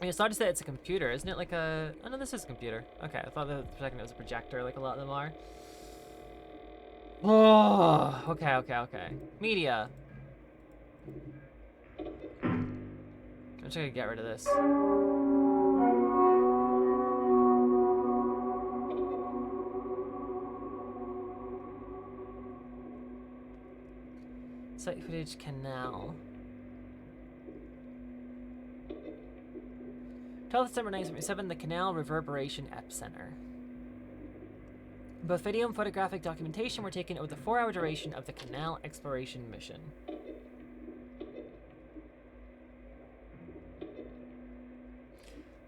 It's not to say it's a computer, isn't it? Like a... Oh, no, this is a computer. Okay, I thought that for a second it was a projector, like a lot of them are. Oh, okay. Media. I'm just gonna get rid of this. Site footage canal. 12th December 1977, the Canal Reverberation Epicenter. Both video and photographic documentation were taken over the 4-hour duration of the canal exploration mission.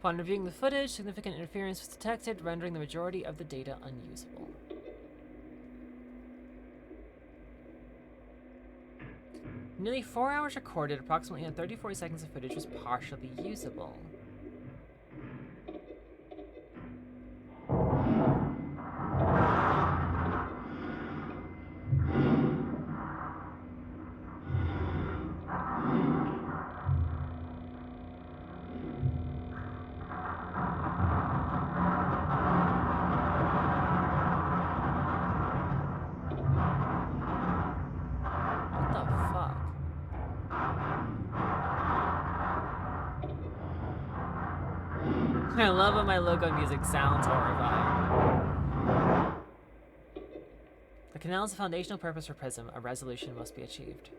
Upon reviewing the footage, significant interference was detected, rendering the majority of the data unusable. Nearly 4 hours recorded, approximately 30-40 seconds of footage was partially usable. I love how my logo music sounds horrifying. The canal is a foundational purpose for Prism. A resolution must be achieved.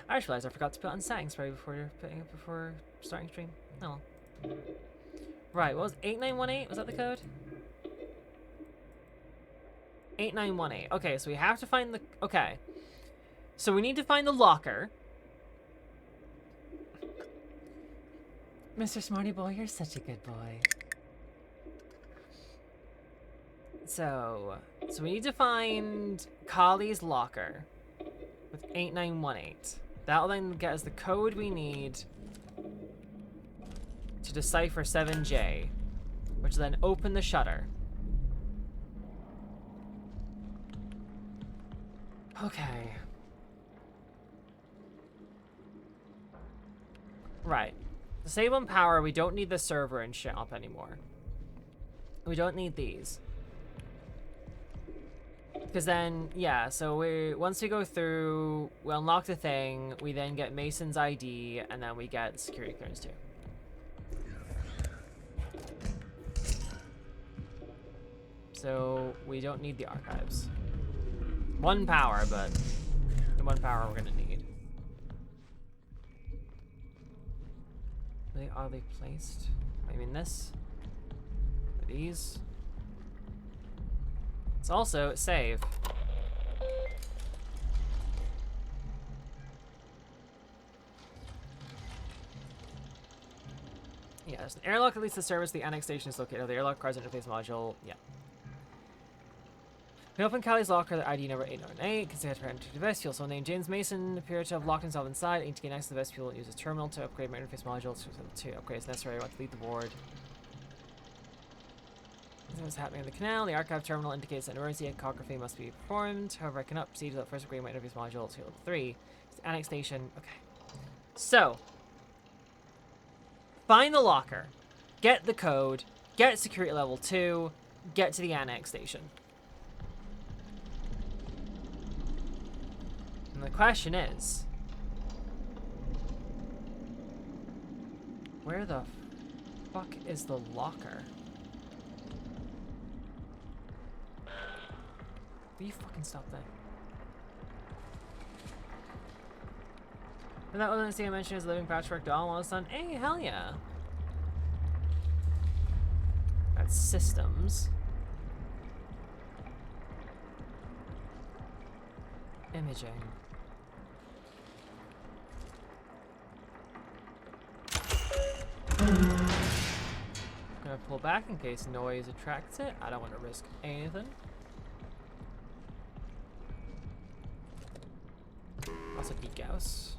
I just realized I forgot to put on settings right before starting stream. Oh. Right, what was 8918? Was that the code? 8918. Okay, so we have to find the... Okay. So we need to find the locker. Mr. Smarty Boy, you're such a good boy. So we need to find Kali's locker with 8918. That'll then get us the code we need to decipher 7J, which will then open the shutter. Okay. Right. To save on power, we don't need the server and shit up anymore. We don't need these. Because then, yeah, so once we go through, we unlock the thing, we then get Mason's ID, and then we get security clearance too. So we don't need the archives. 1 power, but the 1 power we're gonna need. Really oddly placed. I mean this. These. It's also save. Yeah, there's an airlock that leads to the service. The annex station is located. The airlock requires interface module. Yeah. We open Kali's locker, the ID number 898, because they had to enter the vestibule. So named James Mason appeared to have locked himself inside. Need to gain access to the vestibule and use his terminal to upgrade my interface module to upgrade as necessary. I want to leave the ward. What's happening in the canal? The archive terminal indicates that an emergency echography must be performed. However, I cannot proceed without first upgrading my interface module to level 3. It's the annex station. Okay. So, find the locker, get the code, get security level 2, get to the annex station. And the question is, where the fuck is the locker? Will you fucking stop that? And that wasn't the thing I mentioned as a living patchwork doll all of a sudden. Hey, hell yeah. That's systems. Imaging. Gonna pull back in case noise attracts it. I don't want to risk anything. Also, Geek Gauss.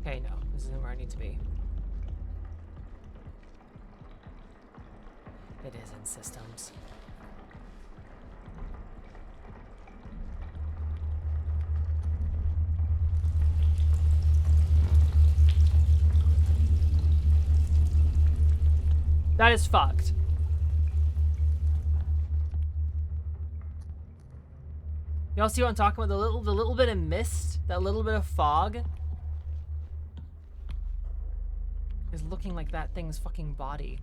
Okay, no, this isn't where I need to be. It is in systems. That is fucked. Y'all see what I'm talking about? The little bit of mist, that little bit of fog, is looking like that thing's fucking body.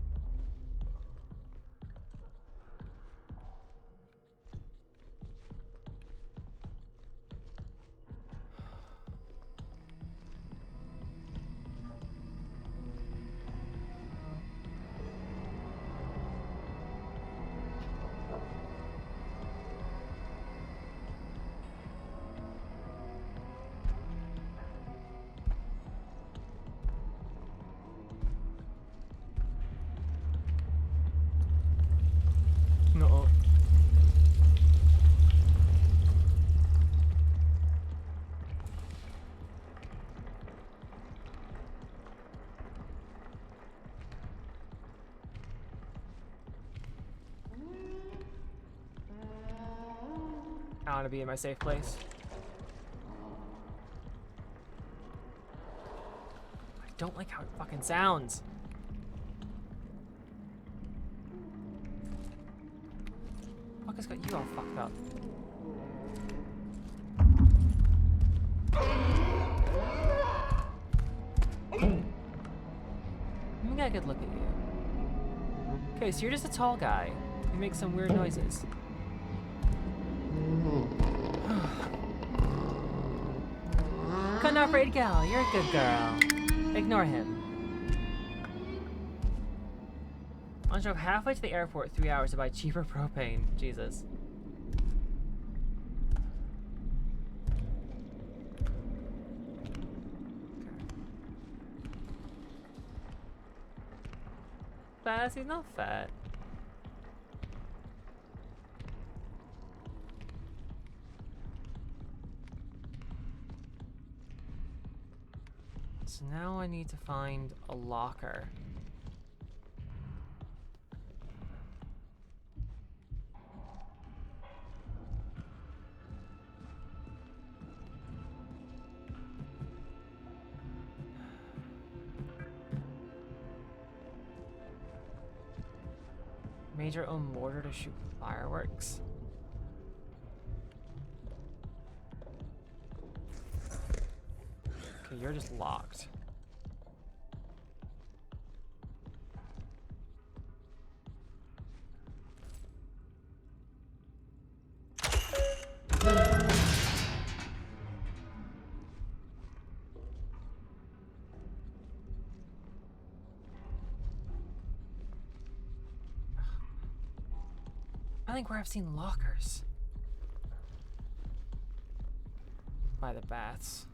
No. I want to be in my safe place. I don't like how it fucking sounds. Fuck has got you all fucked up. Let me get a good look at you. Okay, so you're just a tall guy. You make some weird noises. Couldn't afraid gal, you're a good girl. Ignore him. I drove halfway to the airport 3 hours to buy cheaper propane. Jesus. Fat? He's not fat. So now I need to find a locker. Major own mortar to shoot fireworks. Okay, you're just locked. I think where I've seen lockers. By the baths.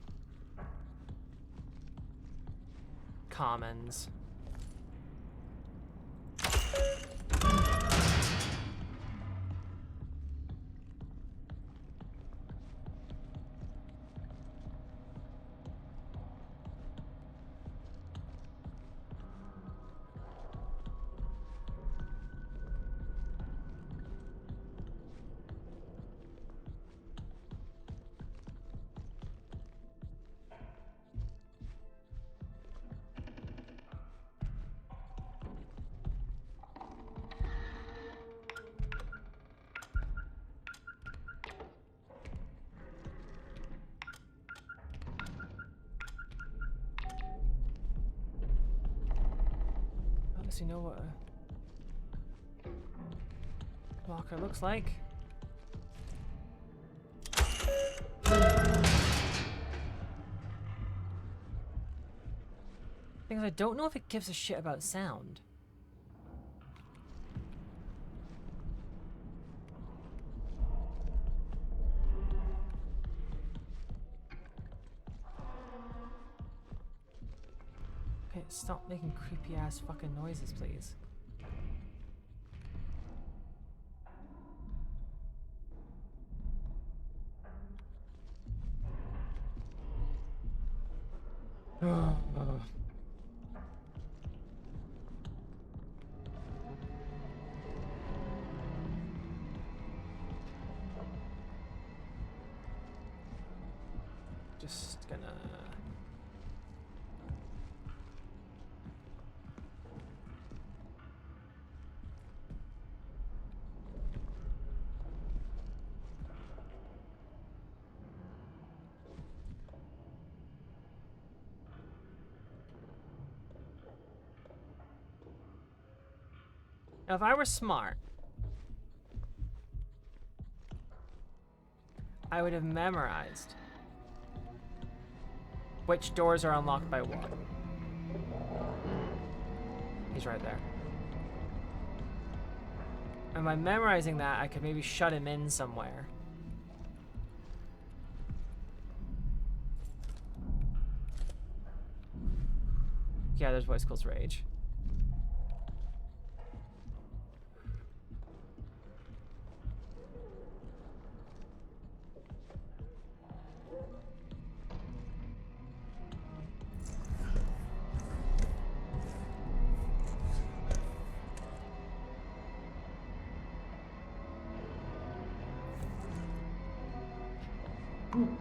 Commons. least we know what a locker looks like. Thing is, I don't know if it gives a shit about sound. Okay, stop making creepy ass fucking noises, please. Just gonna... Now, if I were smart, I would have memorized which doors are unlocked by what. He's right there. And by memorizing that, I could maybe shut him in somewhere. Yeah, there's Voice Cool's Rage. Fucking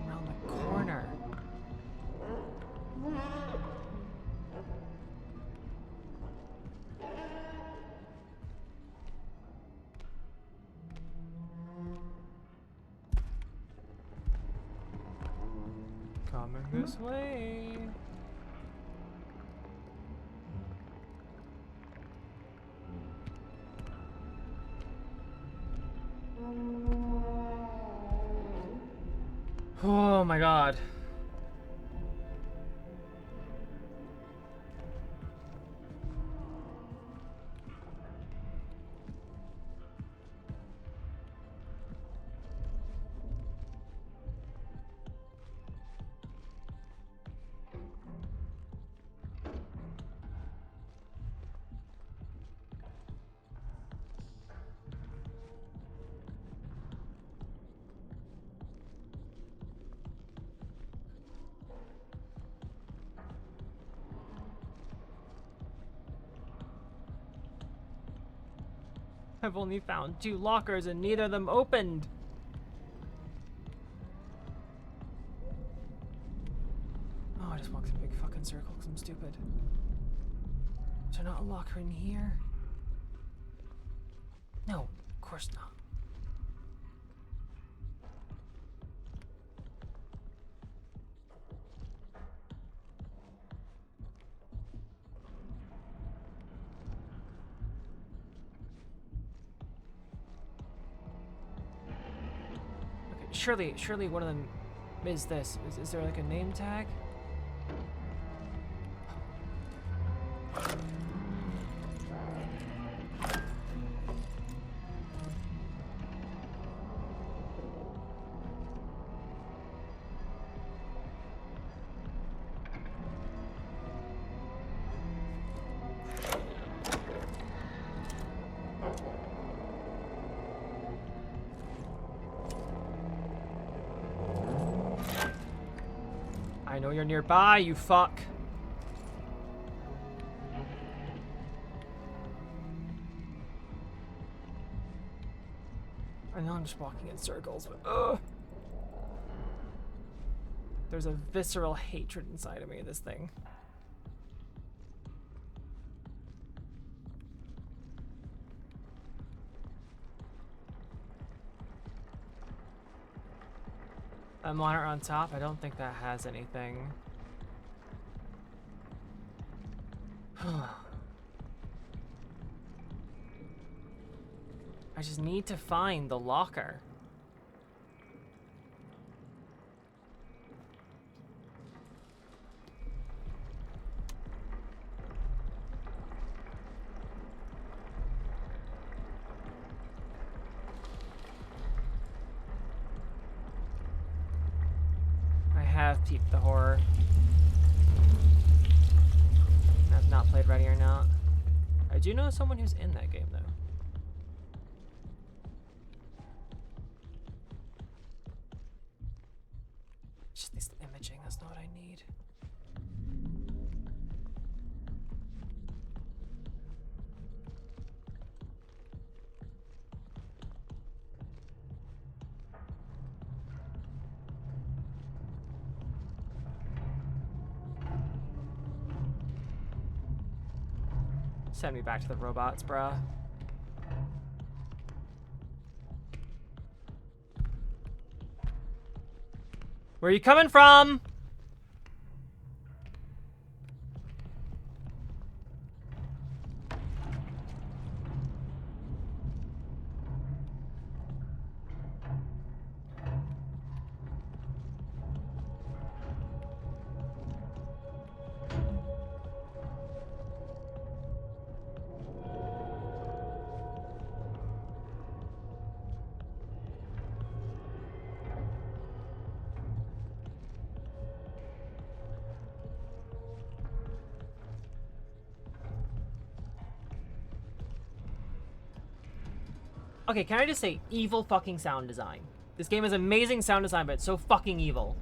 around the corner. Coming this way. Oh my god. I've only found 2 lockers and neither of them opened. Oh, I just walked in a big fucking circle because I'm stupid. Is there not a locker in here? No, of course not. Surely one of them is this. Is there like a name tag? I know you're nearby, you fuck. I know I'm just walking in circles, but ugh. There's a visceral hatred inside of me of this thing. A monitor on top, I don't think that has anything. I just need to find the locker. I have peeped the horror. I've not played Ready or Not. I do know someone who's in that game, though. Just this imaging, that's not what I need. Send me back to the robots, bruh. Where are you coming from? Okay, can I just say, evil fucking sound design. This game has amazing sound design, but it's so fucking evil.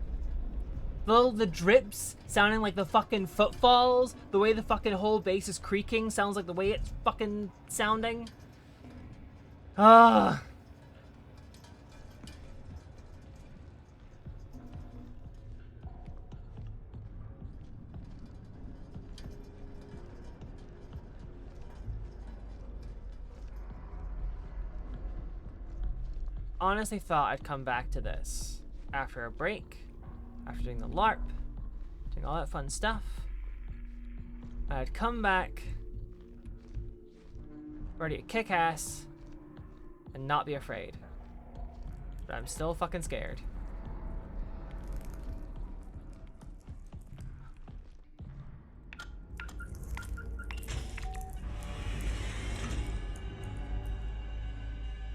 The drips sounding like the fucking footfalls, the way the fucking whole base is creaking sounds like the way it's fucking sounding. Ah. Honestly thought I'd come back to this after a break, after doing the LARP, doing all that fun stuff. I'd come back, ready to kick ass, and not be afraid. But I'm still fucking scared.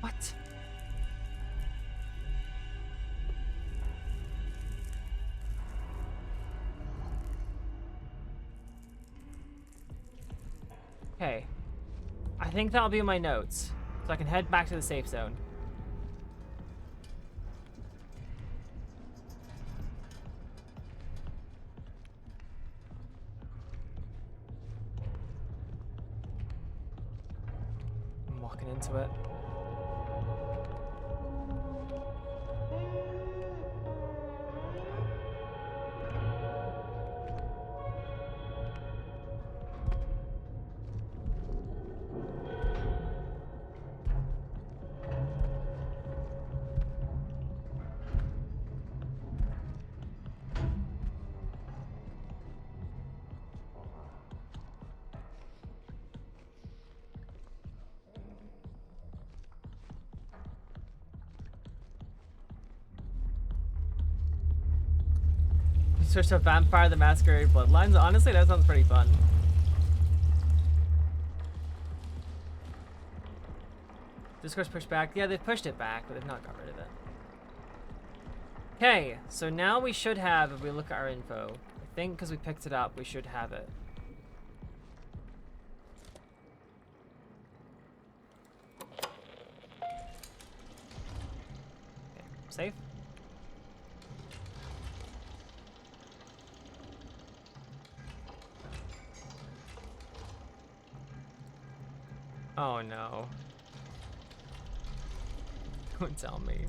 What? Okay. I think that'll be my notes, so I can head back to the safe zone. I'm walking into it. Switch to Vampire the Masquerade Bloodlines. Honestly, that sounds pretty fun. Discourse pushed back. Yeah, they've pushed it back, but they've not got rid of it. Okay, so now we should have, if we look at our info, I think because we picked it up, we should have it. Okay, safe. Oh no. Don't tell me.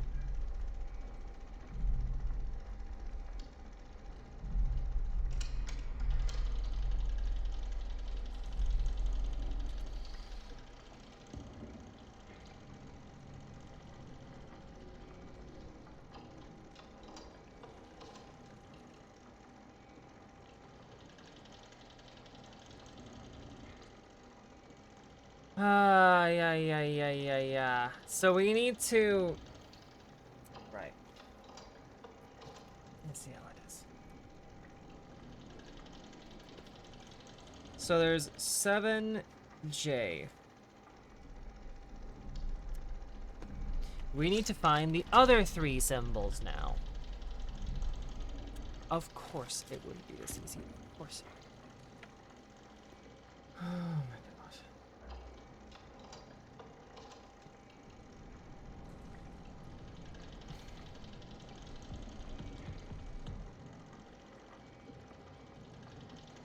Yeah. So we need to... Right. Let's see how it is. So there's 7J. We need to find the other 3 symbols now. Of course it wouldn't be this easy. Of course. Oh my gosh.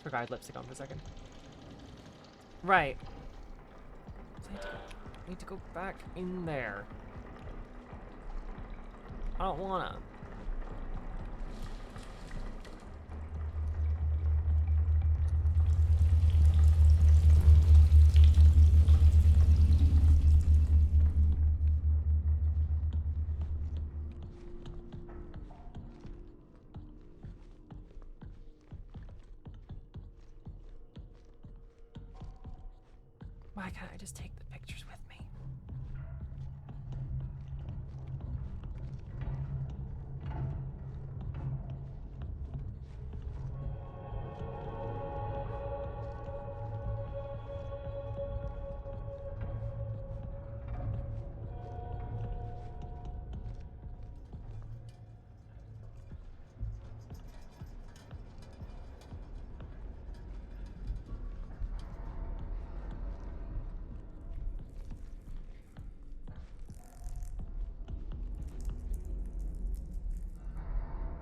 Forgot I had lipstick on for a second. Right. I need to go back in there. I don't wanna. Why can't I just take the pictures with me?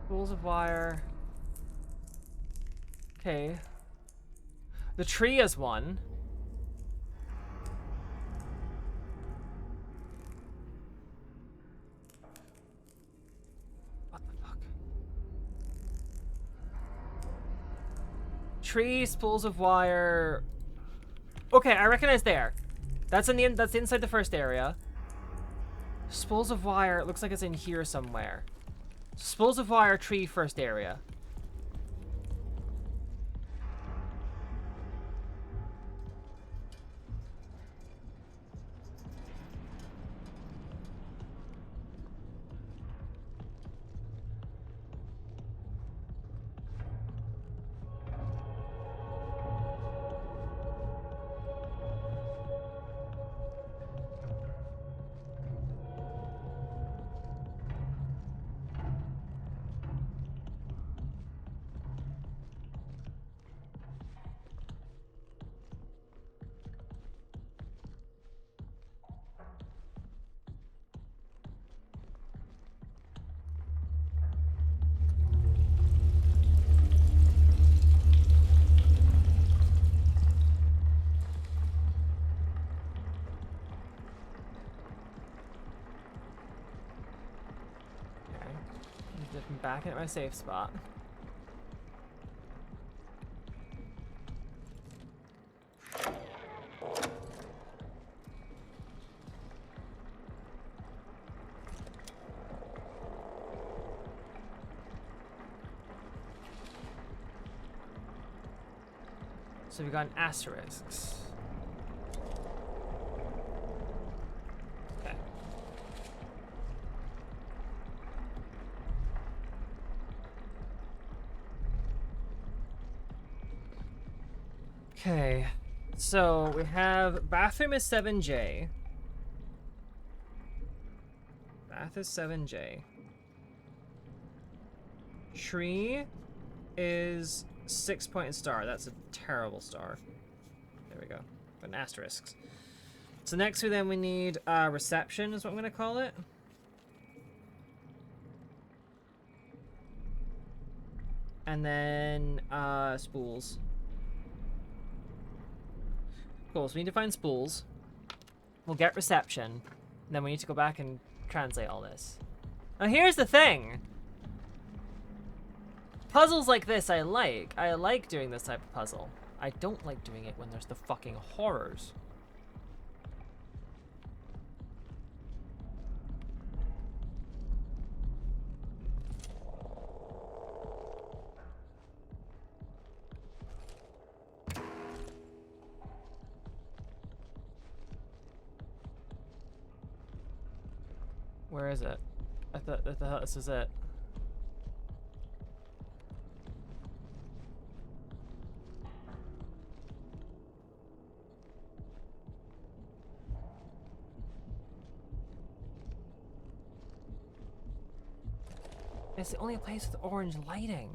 Spools of wire. Okay. The tree is one. What the fuck? Tree, spools of wire. Okay, I recognize there. That's that's inside the first area. Spools of wire, it looks like it's in here somewhere. Spools of wire, tree, first area. I'm back at my safe spot. So we got an asterisks. Okay. Okay. So we have bathroom is 7J. Bath is 7J. Tree is 6-point star. That's a terrible star. There we go. An asterisk. So next we need reception is what I'm gonna call it. And then spools. Cool, so we need to find spools. We'll get reception. And then we need to go back and translate all this. Now here's the thing. Puzzles like this I like. I like doing this type of puzzle. I don't like doing it when there's the fucking horrors. Where is it? I thought this is it. It's the only place with orange lighting.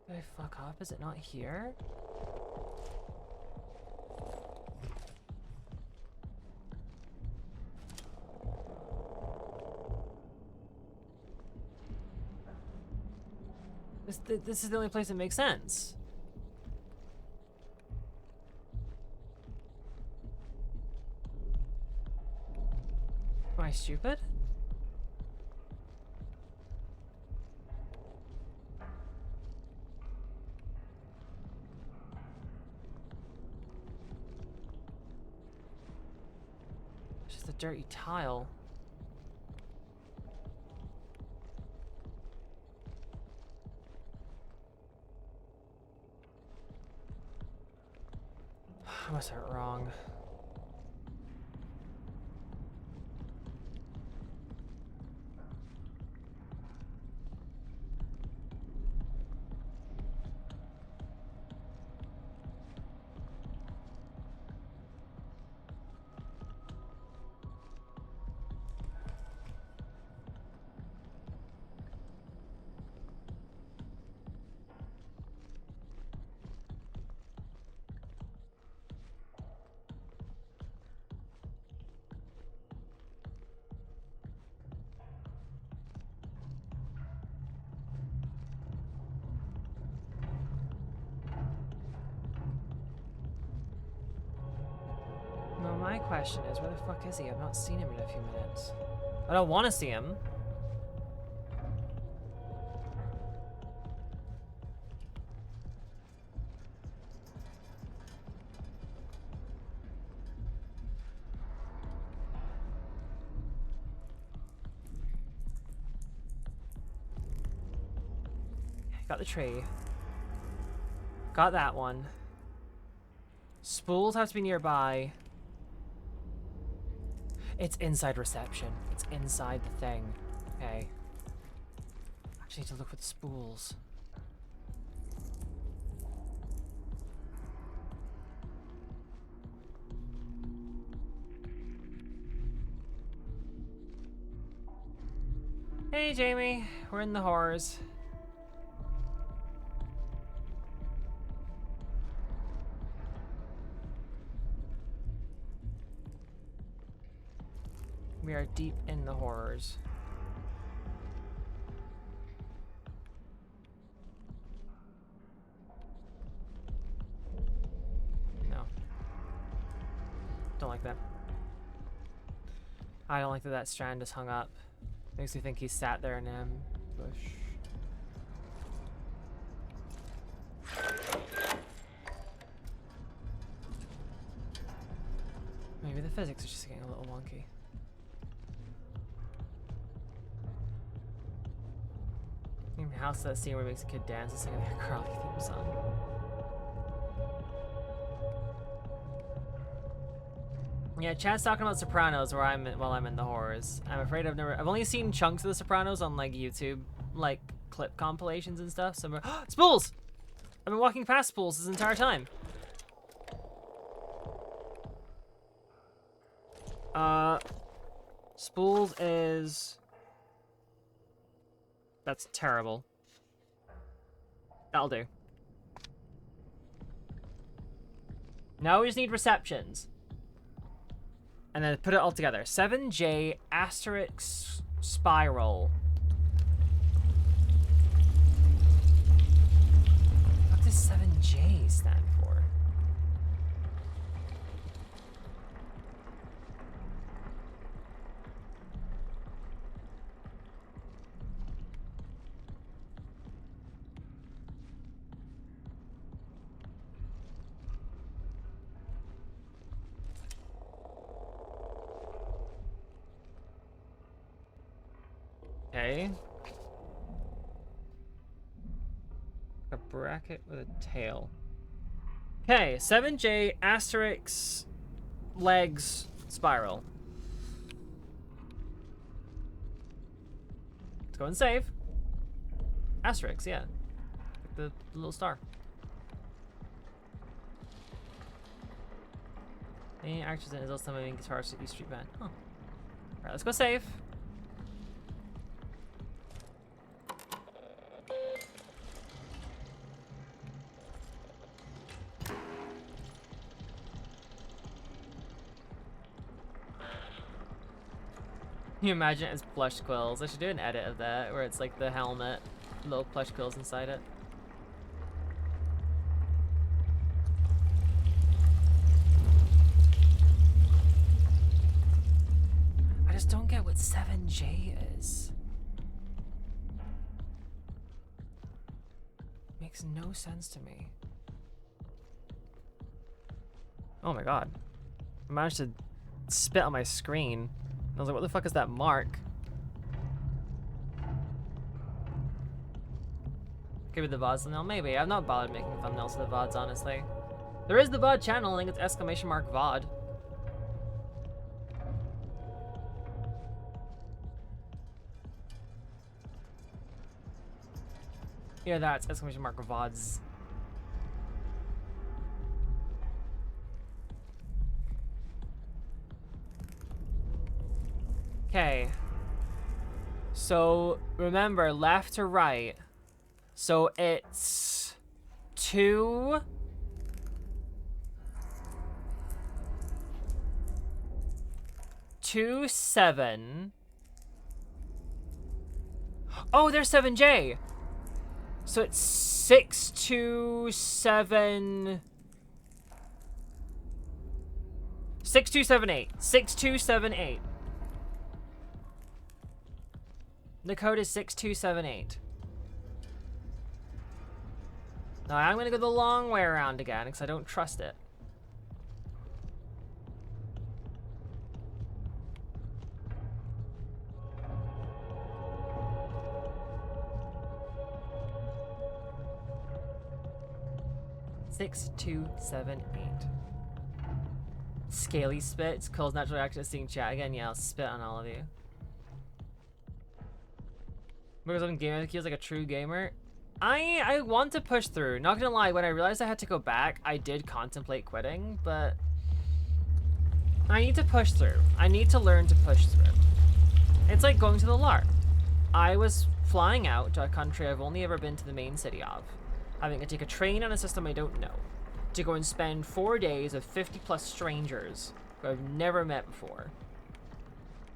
Did I fuck up? Is it not here? This is the only place that makes sense. Am I stupid? It's just a dirty tile. I must have it wrong. No, my question is, where the fuck is he? I've not seen him in a few minutes. I don't want to see him. Got the tree. Got that one. Spools have to be nearby. It's inside reception. It's inside the thing. Okay. I just need to look for the spools. Hey, Jamie. We're in the horrors. We are deep in the horrors. No. Don't like that. I don't like that that strand is hung up. Makes me think he sat there in an ambush. Maybe the physics are just getting a little wonky. Even house that scene where he makes a kid dance and sing the Crowley theme song. Yeah, Chad's talking about Sopranos while I'm in the horrors. I'm afraid I've only seen chunks of the Sopranos on like YouTube, like clip compilations and stuff. So spools! I've been walking past spools this entire time. Spools is... That's terrible. That'll do. Now we just need receptions. And then put it all together. 7J asterisk spiral. What does 7J stand for? Okay. A bracket with a tail. Okay, 7J asterisk legs spiral. Let's go and save. Asterisk, yeah. Like the little star. Any actors is also moving Guitar City Street Band. Huh. Alright, let's go save. Can you imagine it as plush quills? I should do an edit of that where it's like the helmet, little plush quills inside it. I just don't get what 7J is. Makes no sense to me. Oh my god. I managed to spit on my screen. I was like, what the fuck is that mark? Could be the VOD thumbnail, maybe. I've not bothered making thumbnails to the VODs, honestly. There is the VOD channel, I think it's exclamation mark VOD. Yeah, that's exclamation mark VODs. Okay. So remember, left to right. So it's 2. Two, 7. Oh, there's 7J. So it's 6, 2, 7. 6, 2, 7, 8. 6, 2, 7, 8. The code is 6278. Now I'm gonna go the long way around again because I don't trust it. Six, 2, 7, 8. Scaly spit. Cole's natural reaction to seeing chat again. Yeah, I'll spit on all of you. Because I'm gamer, he was like a true gamer. I want to push through. Not gonna lie, when I realized I had to go back, I did contemplate quitting, but I need to push through. I need to learn to push through. It's like going to the LARP. I was flying out to a country I've only ever been to the main city of, having to take a train on a system I don't know, to go and spend 4 days with 50 plus strangers who I've never met before.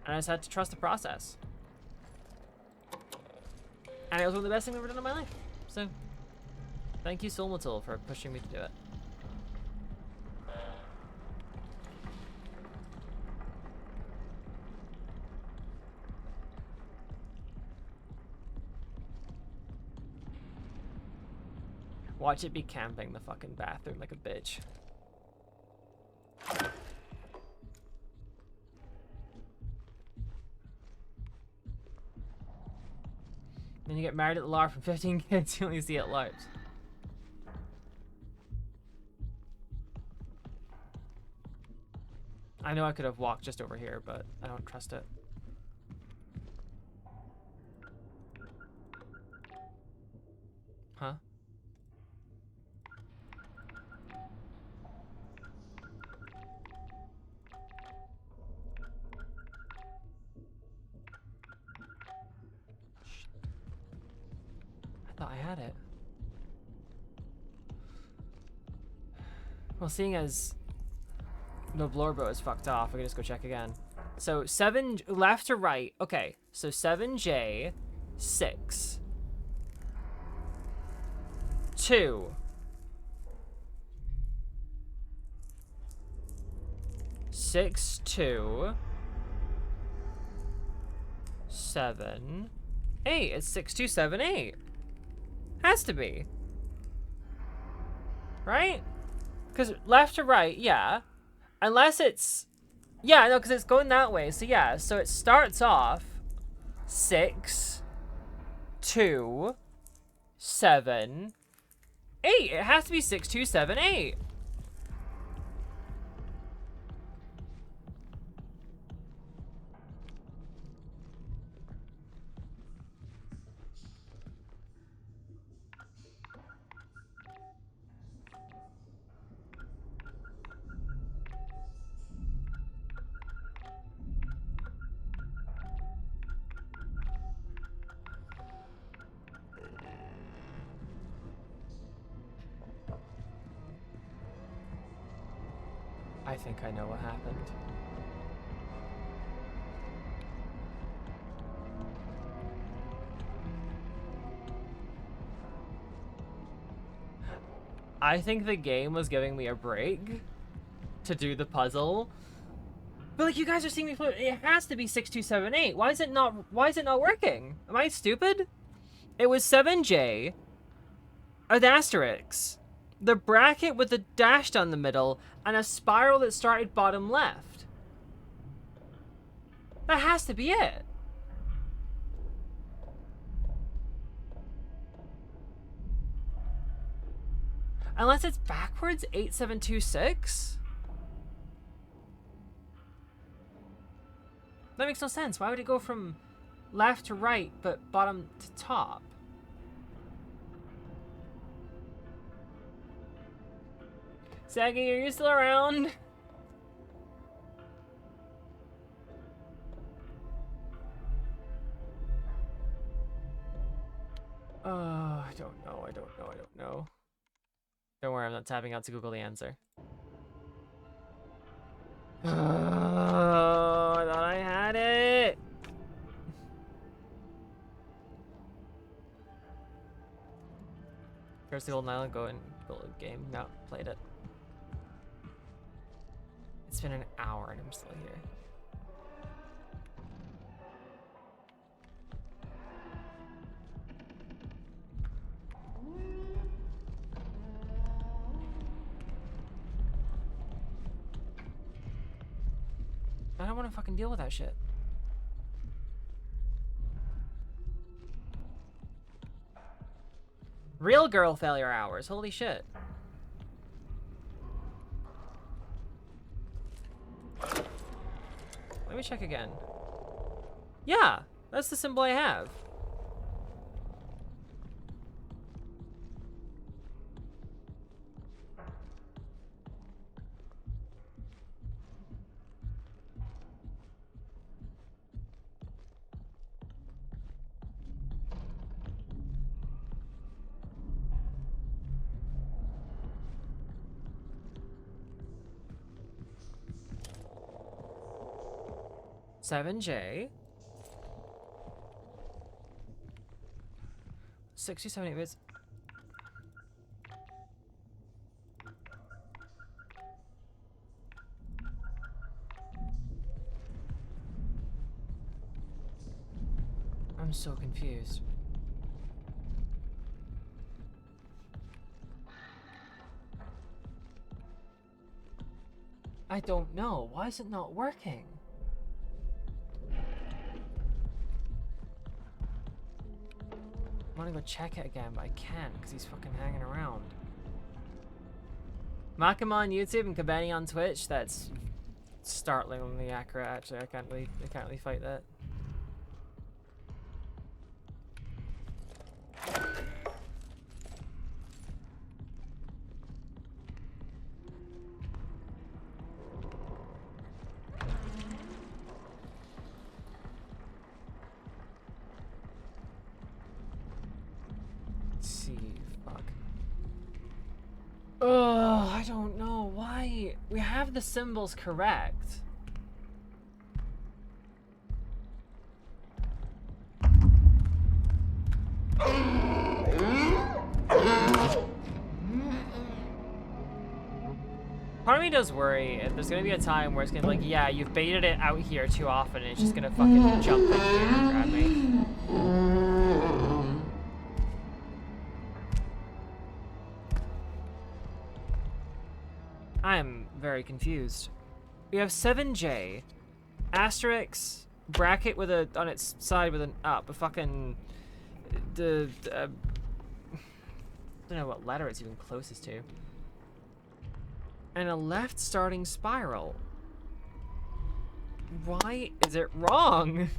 And I just had to trust the process. And it was one of the best things I've ever done in my life. So, thank you, Solmatul, for pushing me to do it. Watch it be camping the fucking bathroom like a bitch. Then you get married at the LARP from 15 kids you only see at LARPs. I know I could have walked just over here, but I don't trust it. Huh? I thought I had it. Well, seeing as the Blorbo is fucked off, I can just go check again. So 7 left to right. Okay, so 7J 6 2 6 2 7 8. It's 6 2 7 8. Has to be. Right? Because left to right, yeah. Unless it's... Yeah, no, because it's going that way. So yeah, so it starts off 6, 2, 7, 8. It has to be 6, 2, 7, 8. I think I know what happened. I think the game was giving me a break to do the puzzle. But like, you guys are seeing me play, it has to be 6, 2, 7, 8. Why is it not working? Am I stupid? It was 7J, an asterisk, the bracket with the dash down the middle, and a spiral that started bottom left. That has to be it. Unless it's backwards, 8, 7, 2, 6? That makes no sense. Why would it go from left to right, but bottom to top? Saggy, are you still around? I don't know. Don't worry, I'm not tapping out to Google the answer. I thought I had it. First the Golden Island, go and build a game. No, played it. It's been an hour and I'm still here. I don't want to fucking deal with that shit. Real girl failure hours. Holy shit. Let me check again. Yeah, that's the symbol I have. Seven J. 67 8 bits. I'm so confused. I don't know. Why is it not working? I want to go check it again, but I can't because he's fucking hanging around. Makama on YouTube and Kabeni on Twitch. That's startlingly accurate. Actually, I can't really fight that. Oh, I don't know why. We have the symbols correct. Part of me does worry if there's gonna be a time where it's gonna be like, yeah, you've baited it out here too often and it's just gonna fucking jump in here and grab me. I am very confused. We have 7J, asterisk, bracket with a on its side with an up. A fucking the I don't know what letter it's even closest to. And a left starting spiral. Why is it wrong?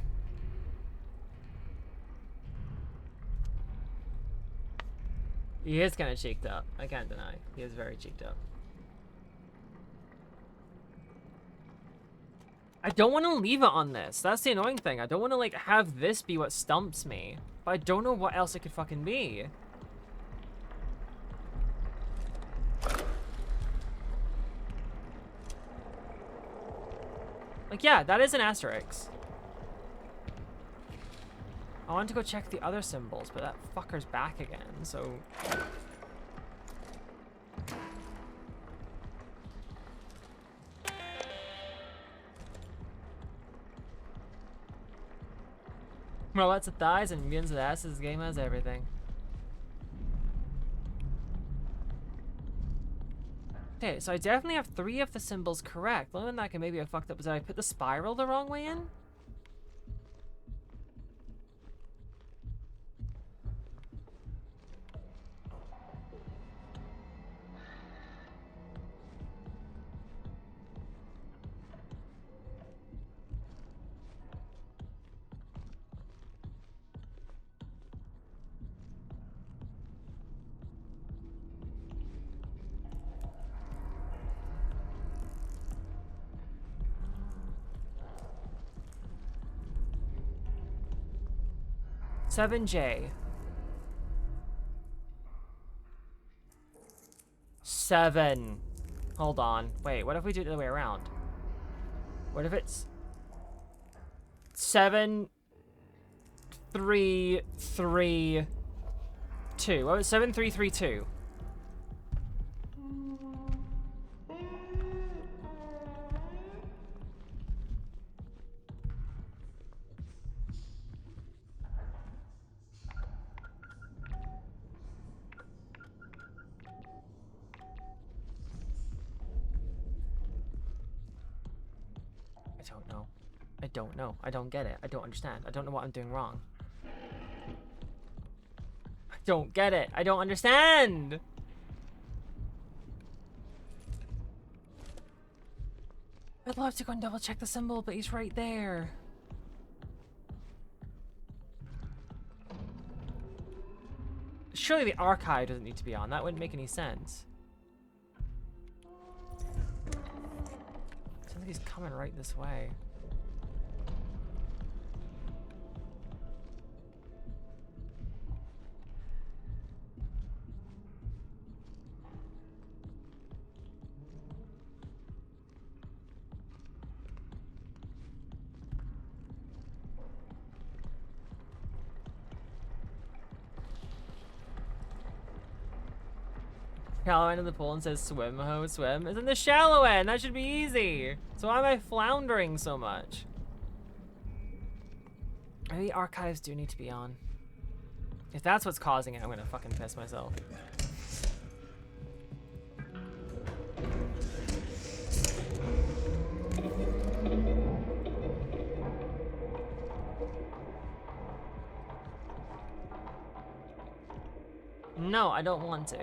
He is kind of cheeked up. I can't deny. He is very cheeked up. I don't want to leave it on this. That's the annoying thing. I don't want to, like, have this be what stumps me. But I don't know what else it could fucking be. Like, yeah, that is an asterisk. I wanted to go check the other symbols, but that fucker's back again, so... Robots with thighs and mutants with asses. This game has everything. Okay, so I definitely have 3 of the symbols correct. The only one that can maybe have fucked up was that I put the spiral the wrong way in. Seven J. 7. Hold on. Wait, what if we do it the other way around? What if it's 7 3 3 2? What was 7 3 3 2? I don't know. I don't get it. I don't understand. I don't know what I'm doing wrong. I don't get it. I don't understand. I'd love to go and double check the symbol, but he's right there. Surely the archive doesn't need to be on. That wouldn't make any sense. Sounds like he's coming right this way. Shallow end of the pool and says swim, ho, swim. It's in the shallow end. That should be easy. So why am I floundering so much? Maybe archives do need to be on. If that's what's causing it, I'm gonna fucking piss myself. No, I don't want to.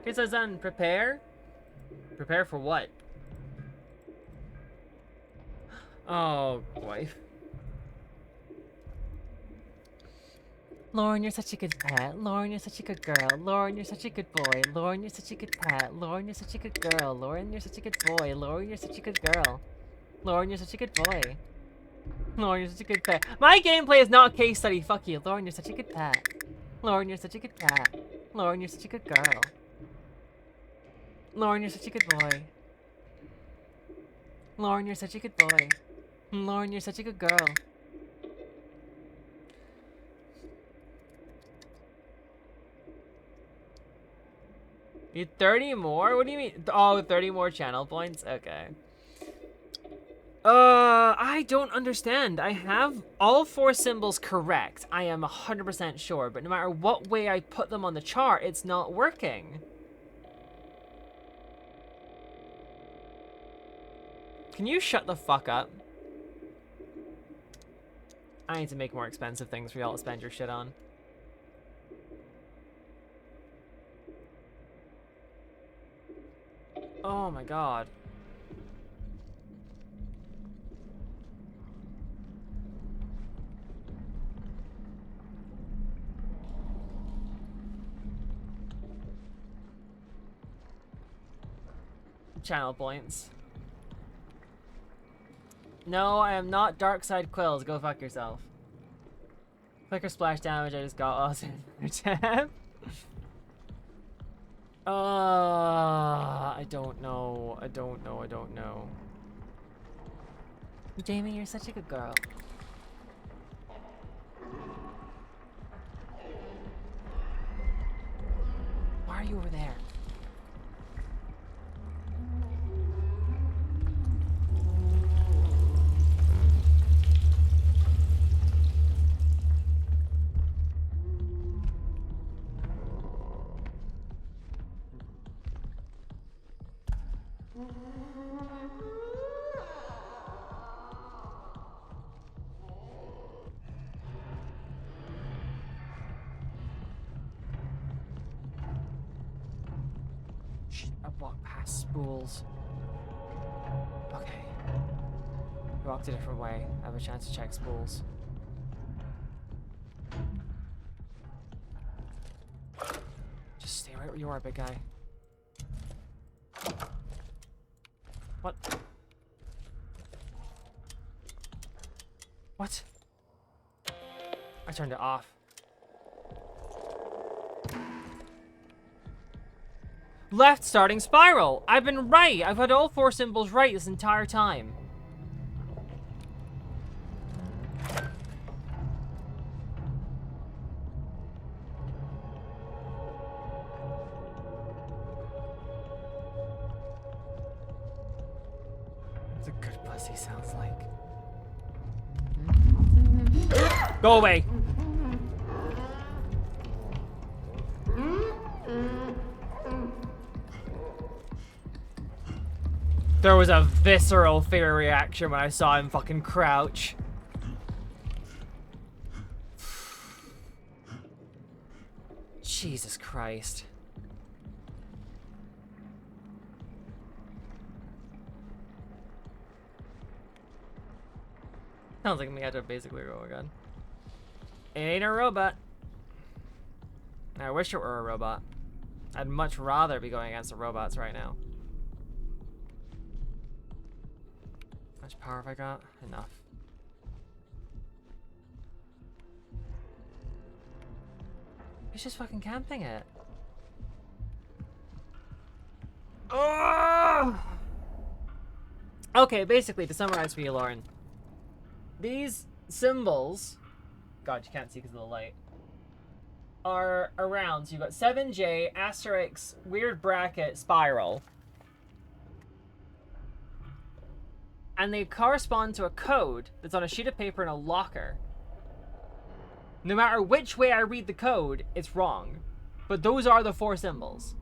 Okay, so done. Prepare? Prepare for what? Oh, boy. Lauren, you're such a good pet. Lauren, you're such a good girl. Lauren, you're such a good boy. Lauren, you're such a good pet. Lauren, you're such a good girl. Lauren, you're such a good boy. Lauren, you're such a good girl. Lauren, you're such a good boy. Lauren, you're such a good pet. My gameplay is not a case study. Fuck you. Lauren, you're such a good pet. Lauren, you're such a good pet. Lauren, you're such a good girl. Lauren, you're such a good boy. Lauren, you're such a good boy. Lauren, you're such a good girl. You 30 more? What do you mean? Oh, 30 more channel points? Okay. I don't understand. I have all 4 symbols correct. I am 100% sure, but no matter what way I put them on the chart, it's not working. Can you shut the fuck up? I need to make more expensive things for y'all to spend your shit on. Oh my god. Channel points. No, I am not Darkside Quills. Go fuck yourself. Flicker splash damage. I just got us in tab. I don't know. I don't know. Jamie, you're such a good girl. Why are you over there? I walked past spools. Okay. I walked a different way. I have a chance to check spools. Just stay right where you are, big guy. What? What? I turned it off. Left starting spiral! I've been right! I've had all 4 symbols right this entire time. What a good pussy sounds like. Go away! There was a visceral fear reaction when I saw him fucking crouch. Jesus Christ. Sounds like me had to basically roll again. It ain't a robot. I wish it were a robot. I'd much rather be going against the robots right now. How much power have I got? Enough. He's just fucking camping it. Oh! Okay, basically, to summarize for you, Lauren. These symbols... God, you can't see because of the light. Are around. So you've got 7J, asterisk, weird bracket, spiral. And they correspond to a code that's on a sheet of paper in a locker. No matter which way I read the code, it's wrong. But those are the 4 symbols.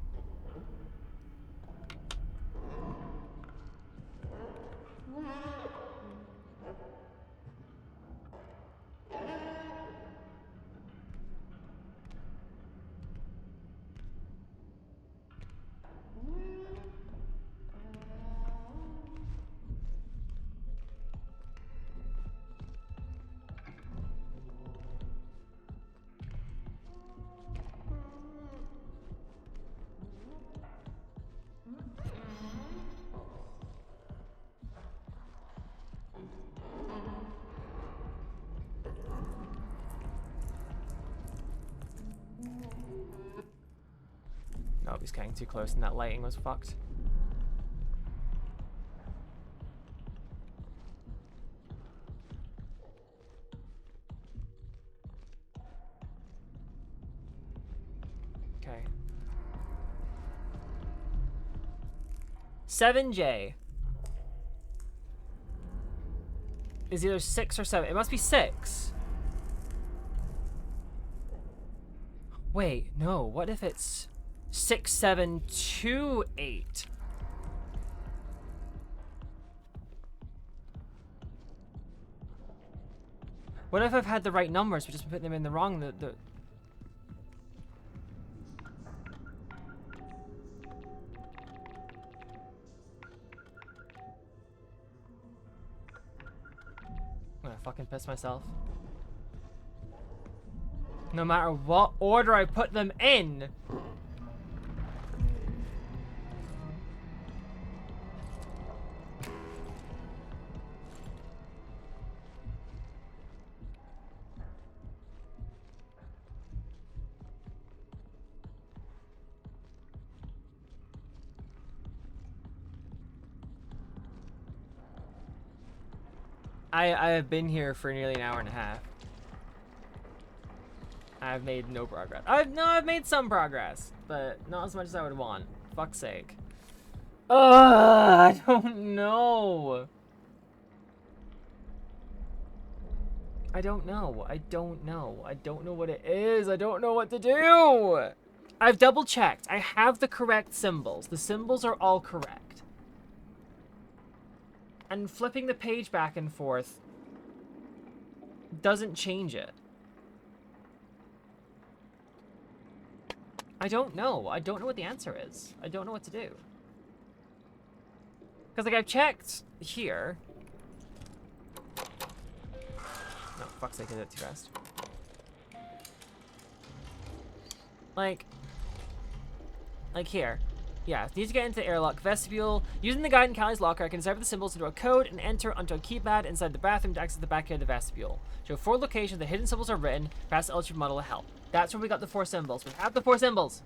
Nope, he's getting too close and that lighting was fucked. Okay. 7J. is either 6 or 7. It must be 6. Wait, no. What if it's 6, 7, 2, 8? What if I've had the right numbers, but just put them in the wrong? I'm gonna fucking piss myself. No matter what order I put them in. I have been here for nearly an hour and a half. I've made no progress. I've made some progress, but not as much as I would want. Fuck's sake. I don't know. I don't know. I don't know. I don't know what it is. I don't know what to do. I've double checked. I have the correct symbols. The symbols are all correct. And flipping the page back and forth doesn't change it. I don't know. I don't know what the answer is. I don't know what to do. Because, like, I've checked here. No, fuck's sake, I did it too fast. Like here. Yeah, need to get into the airlock vestibule. Using the guide in Callie's locker, I can decipher the symbols into a code and enter onto a keypad inside the bathroom to access the back end of the vestibule. Show 4 locations the hidden symbols are written. Press the Eldritch model to help. That's where we got the 4 symbols. We have the 4 symbols.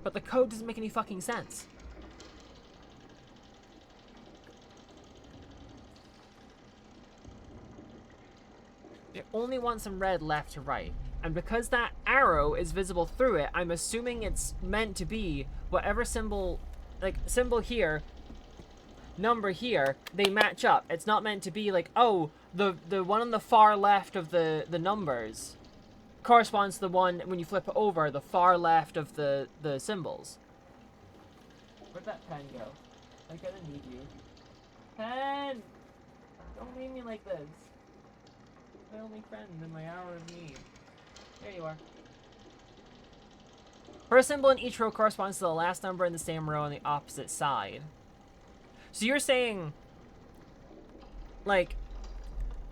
But the code doesn't make any fucking sense. It only wants some red left to right. And because that arrow is visible through it, I'm assuming it's meant to be whatever symbol, like symbol here, number here, they match up. It's not meant to be like, oh, the one on the far left of the numbers corresponds to the one, when you flip it over, the far left of the symbols. Where'd that pen go? I'm gonna need you. Pen! Don't leave me like this. My only friend in my hour of need. There you are. First symbol in each row corresponds to the last number in the same row on the opposite side. So you're saying, like,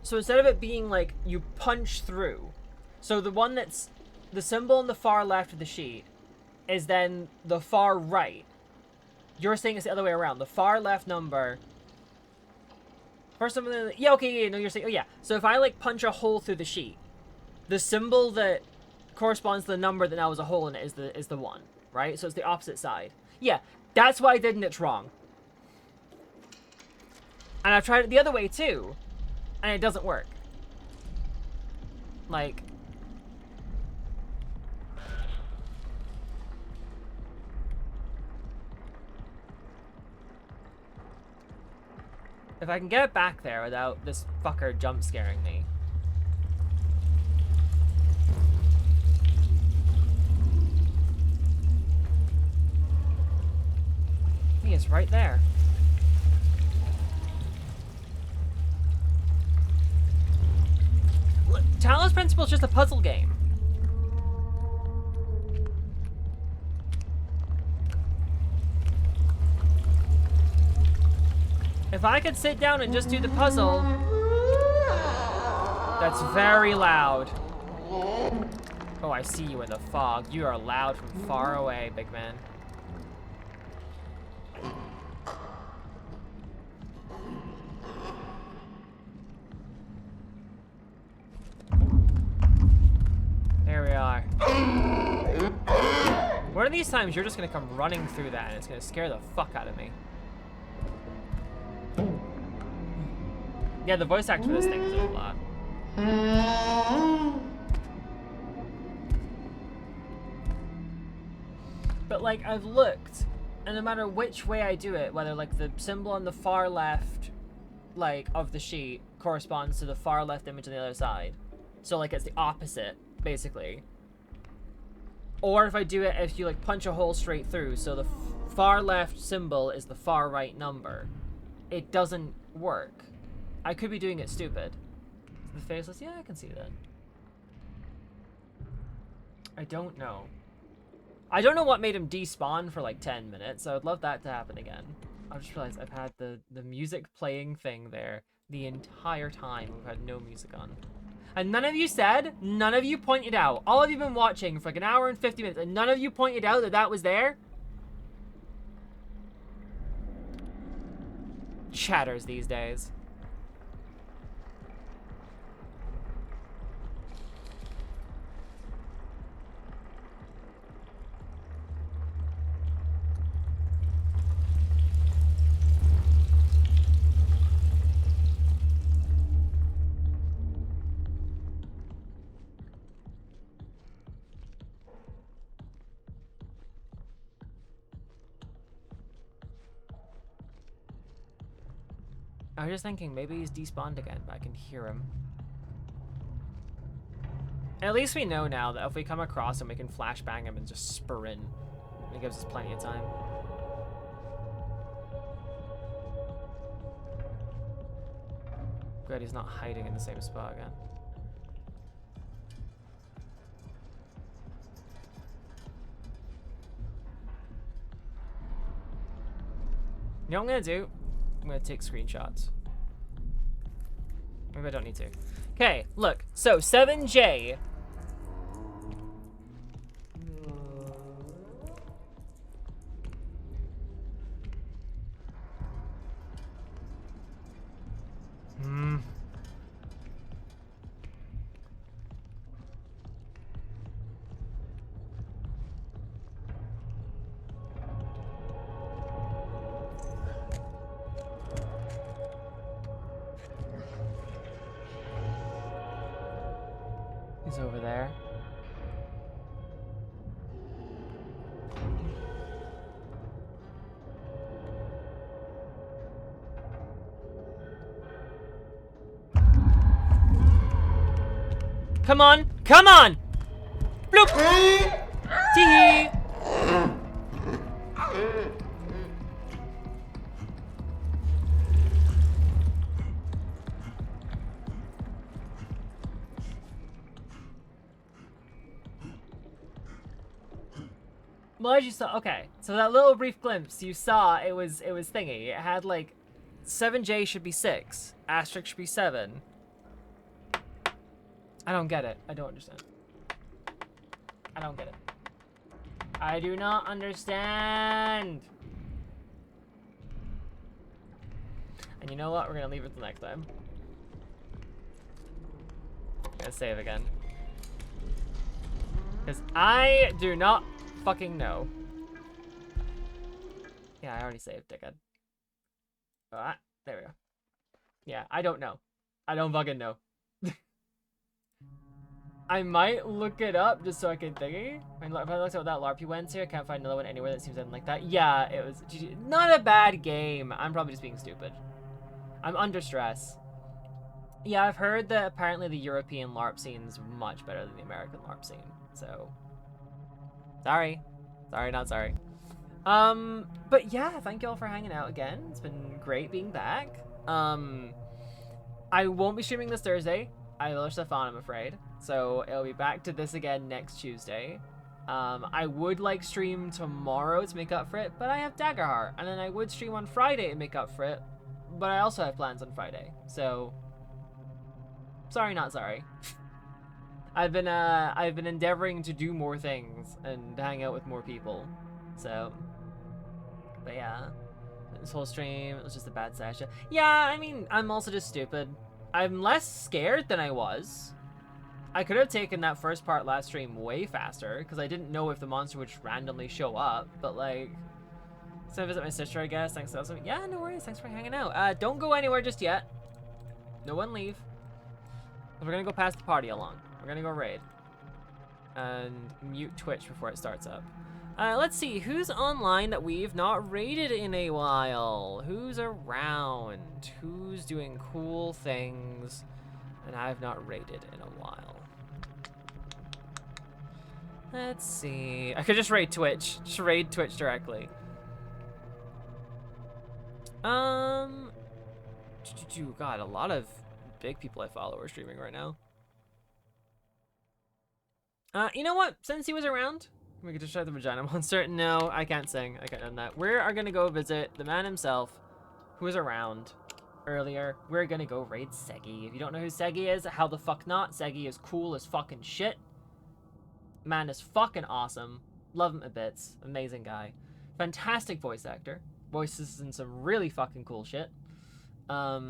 so instead of it being like you punch through, so the one that's the symbol on the far left of the sheet is then the far right. You're saying it's the other way around. The far left number. First number, yeah, okay, yeah, no, you're saying, oh yeah. So if I like punch a hole through the sheet, the symbol that corresponds to the number that now has a hole in it is the one, right? So it's the opposite side. Yeah, that's why I did, and it's wrong. And I've tried it the other way too, and it doesn't work. Like, if I can get it back there without this fucker jump scaring me. He is right there. Look, Talos Principle is just a puzzle game. If I could sit down and just do the puzzle... That's very loud. Oh, I see you in the fog. You are loud from far away, big man. There we are. One of these times you're just gonna come running through that and it's gonna scare the fuck out of me. Yeah, the voice actor for this thing is a lot. But like, I've looked, and no matter which way I do it, whether like the symbol on the far left like, of the sheet corresponds to the far left image on the other side. So, like, it's the opposite, basically. Or if I do it, if you, like, punch a hole straight through, so the far left symbol is the far right number. It doesn't work. I could be doing it stupid. The faceless? Yeah, I can see that. I don't know. I don't know what made him despawn for, like, 10 minutes, so I'd love that to happen again. I just realized I've had the music playing thing there the entire time. We've had no music on. And none of you said, none of you pointed out. All of you have been watching for like an hour and 50 minutes, and none of you pointed out that that was there? Chatters these days. I was just thinking, maybe he's despawned again, but I can hear him. At least we know now that if we come across him, we can flashbang him and just spur in. It gives us plenty of time. Good, he's not hiding in the same spot again. You know what I'm gonna do? I'm gonna take screenshots. Maybe I don't need to. Okay, look. So 7J. He's over there. Come on! Come on! Bloop! Tee! Well, as you saw, okay, so that little brief glimpse you saw, it was thingy. It had like 7J should be 6, asterisk should be 7. I don't get it. I don't understand. I don't get it. I do not understand. And you know what? We're gonna leave it till next time. I'm gonna save again. Because I do not fucking know. Yeah, I already saved, dickhead. There we go. Yeah, I don't know. I don't fucking know. I might look it up just so I can thingy. If I looked at that LARP you went to, I can't find another one anywhere that seems anything like that. Yeah, it was not a bad game. I'm probably just being stupid. I'm under stress. Yeah, I've heard that apparently the European LARP scene is much better than the American LARP scene. So, sorry. Sorry, not sorry. But yeah, thank you all for hanging out again. It's been great being back. I won't be streaming this Thursday. I have other stuff on, I'm afraid. So it'll be back to this again next Tuesday. I would like stream tomorrow to make up for it, but I have Daggerheart. And then I would stream on Friday to make up for it, but I also have plans on Friday. So, sorry, not sorry. I've been endeavoring to do more things and hang out with more people. So, but yeah, this whole stream, it was just a bad session. Yeah, I mean, I'm also just stupid. I'm less scared than I was. I could have taken that first part last stream way faster, because I didn't know if the monster would just randomly show up, but like, so I visit my sister, I guess. Thanks also. Yeah, no worries. Thanks for hanging out. Don't go anywhere just yet. No one leave. We're gonna go pass the party along. We're gonna go raid. And mute Twitch before it starts up. Let's see, who's online that we've not raided in a while? Who's around? Who's doing cool things that I've not raided in a while? Let's see. I could just raid Twitch. Just raid Twitch directly. God, a lot of big people I follow are streaming right now. You know what? Since he was around, we could just try the Vagina Monster. No, I can't sing. I can't do that. We are gonna go visit the man himself, who was around earlier. We're gonna go raid Segi. If you don't know who Segi is, how the fuck not? Segi is cool as fucking shit. Man is fucking awesome. Love him to bits. Amazing guy. Fantastic voice actor. Voices in some really fucking cool shit. I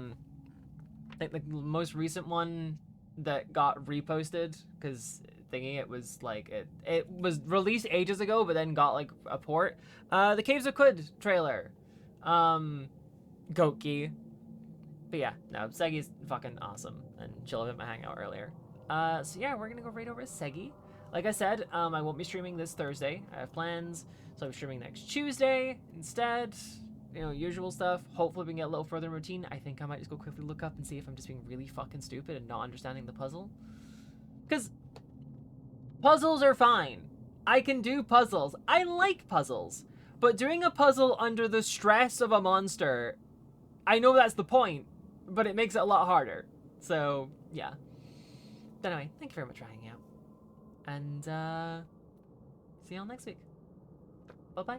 think the most recent one that got reposted, because thinking it was like it was released ages ago, but then got like a port. The Caves of Qud trailer. Goatki. But yeah, no, Segi's fucking awesome, and chill at my hangout earlier. So yeah, we're gonna go right over to Segi. Like I said, I won't be streaming this Thursday. I have plans, so I'm streaming next Tuesday instead. You know, usual stuff. Hopefully we can get a little further in routine. I think I might just go quickly look up and see if I'm just being really fucking stupid and not understanding the puzzle. Because puzzles are fine. I can do puzzles. I like puzzles. But doing a puzzle under the stress of a monster, I know that's the point, but it makes it a lot harder. So, yeah. But anyway, thank you very much for hanging out. And, see you all next week. Bye-bye.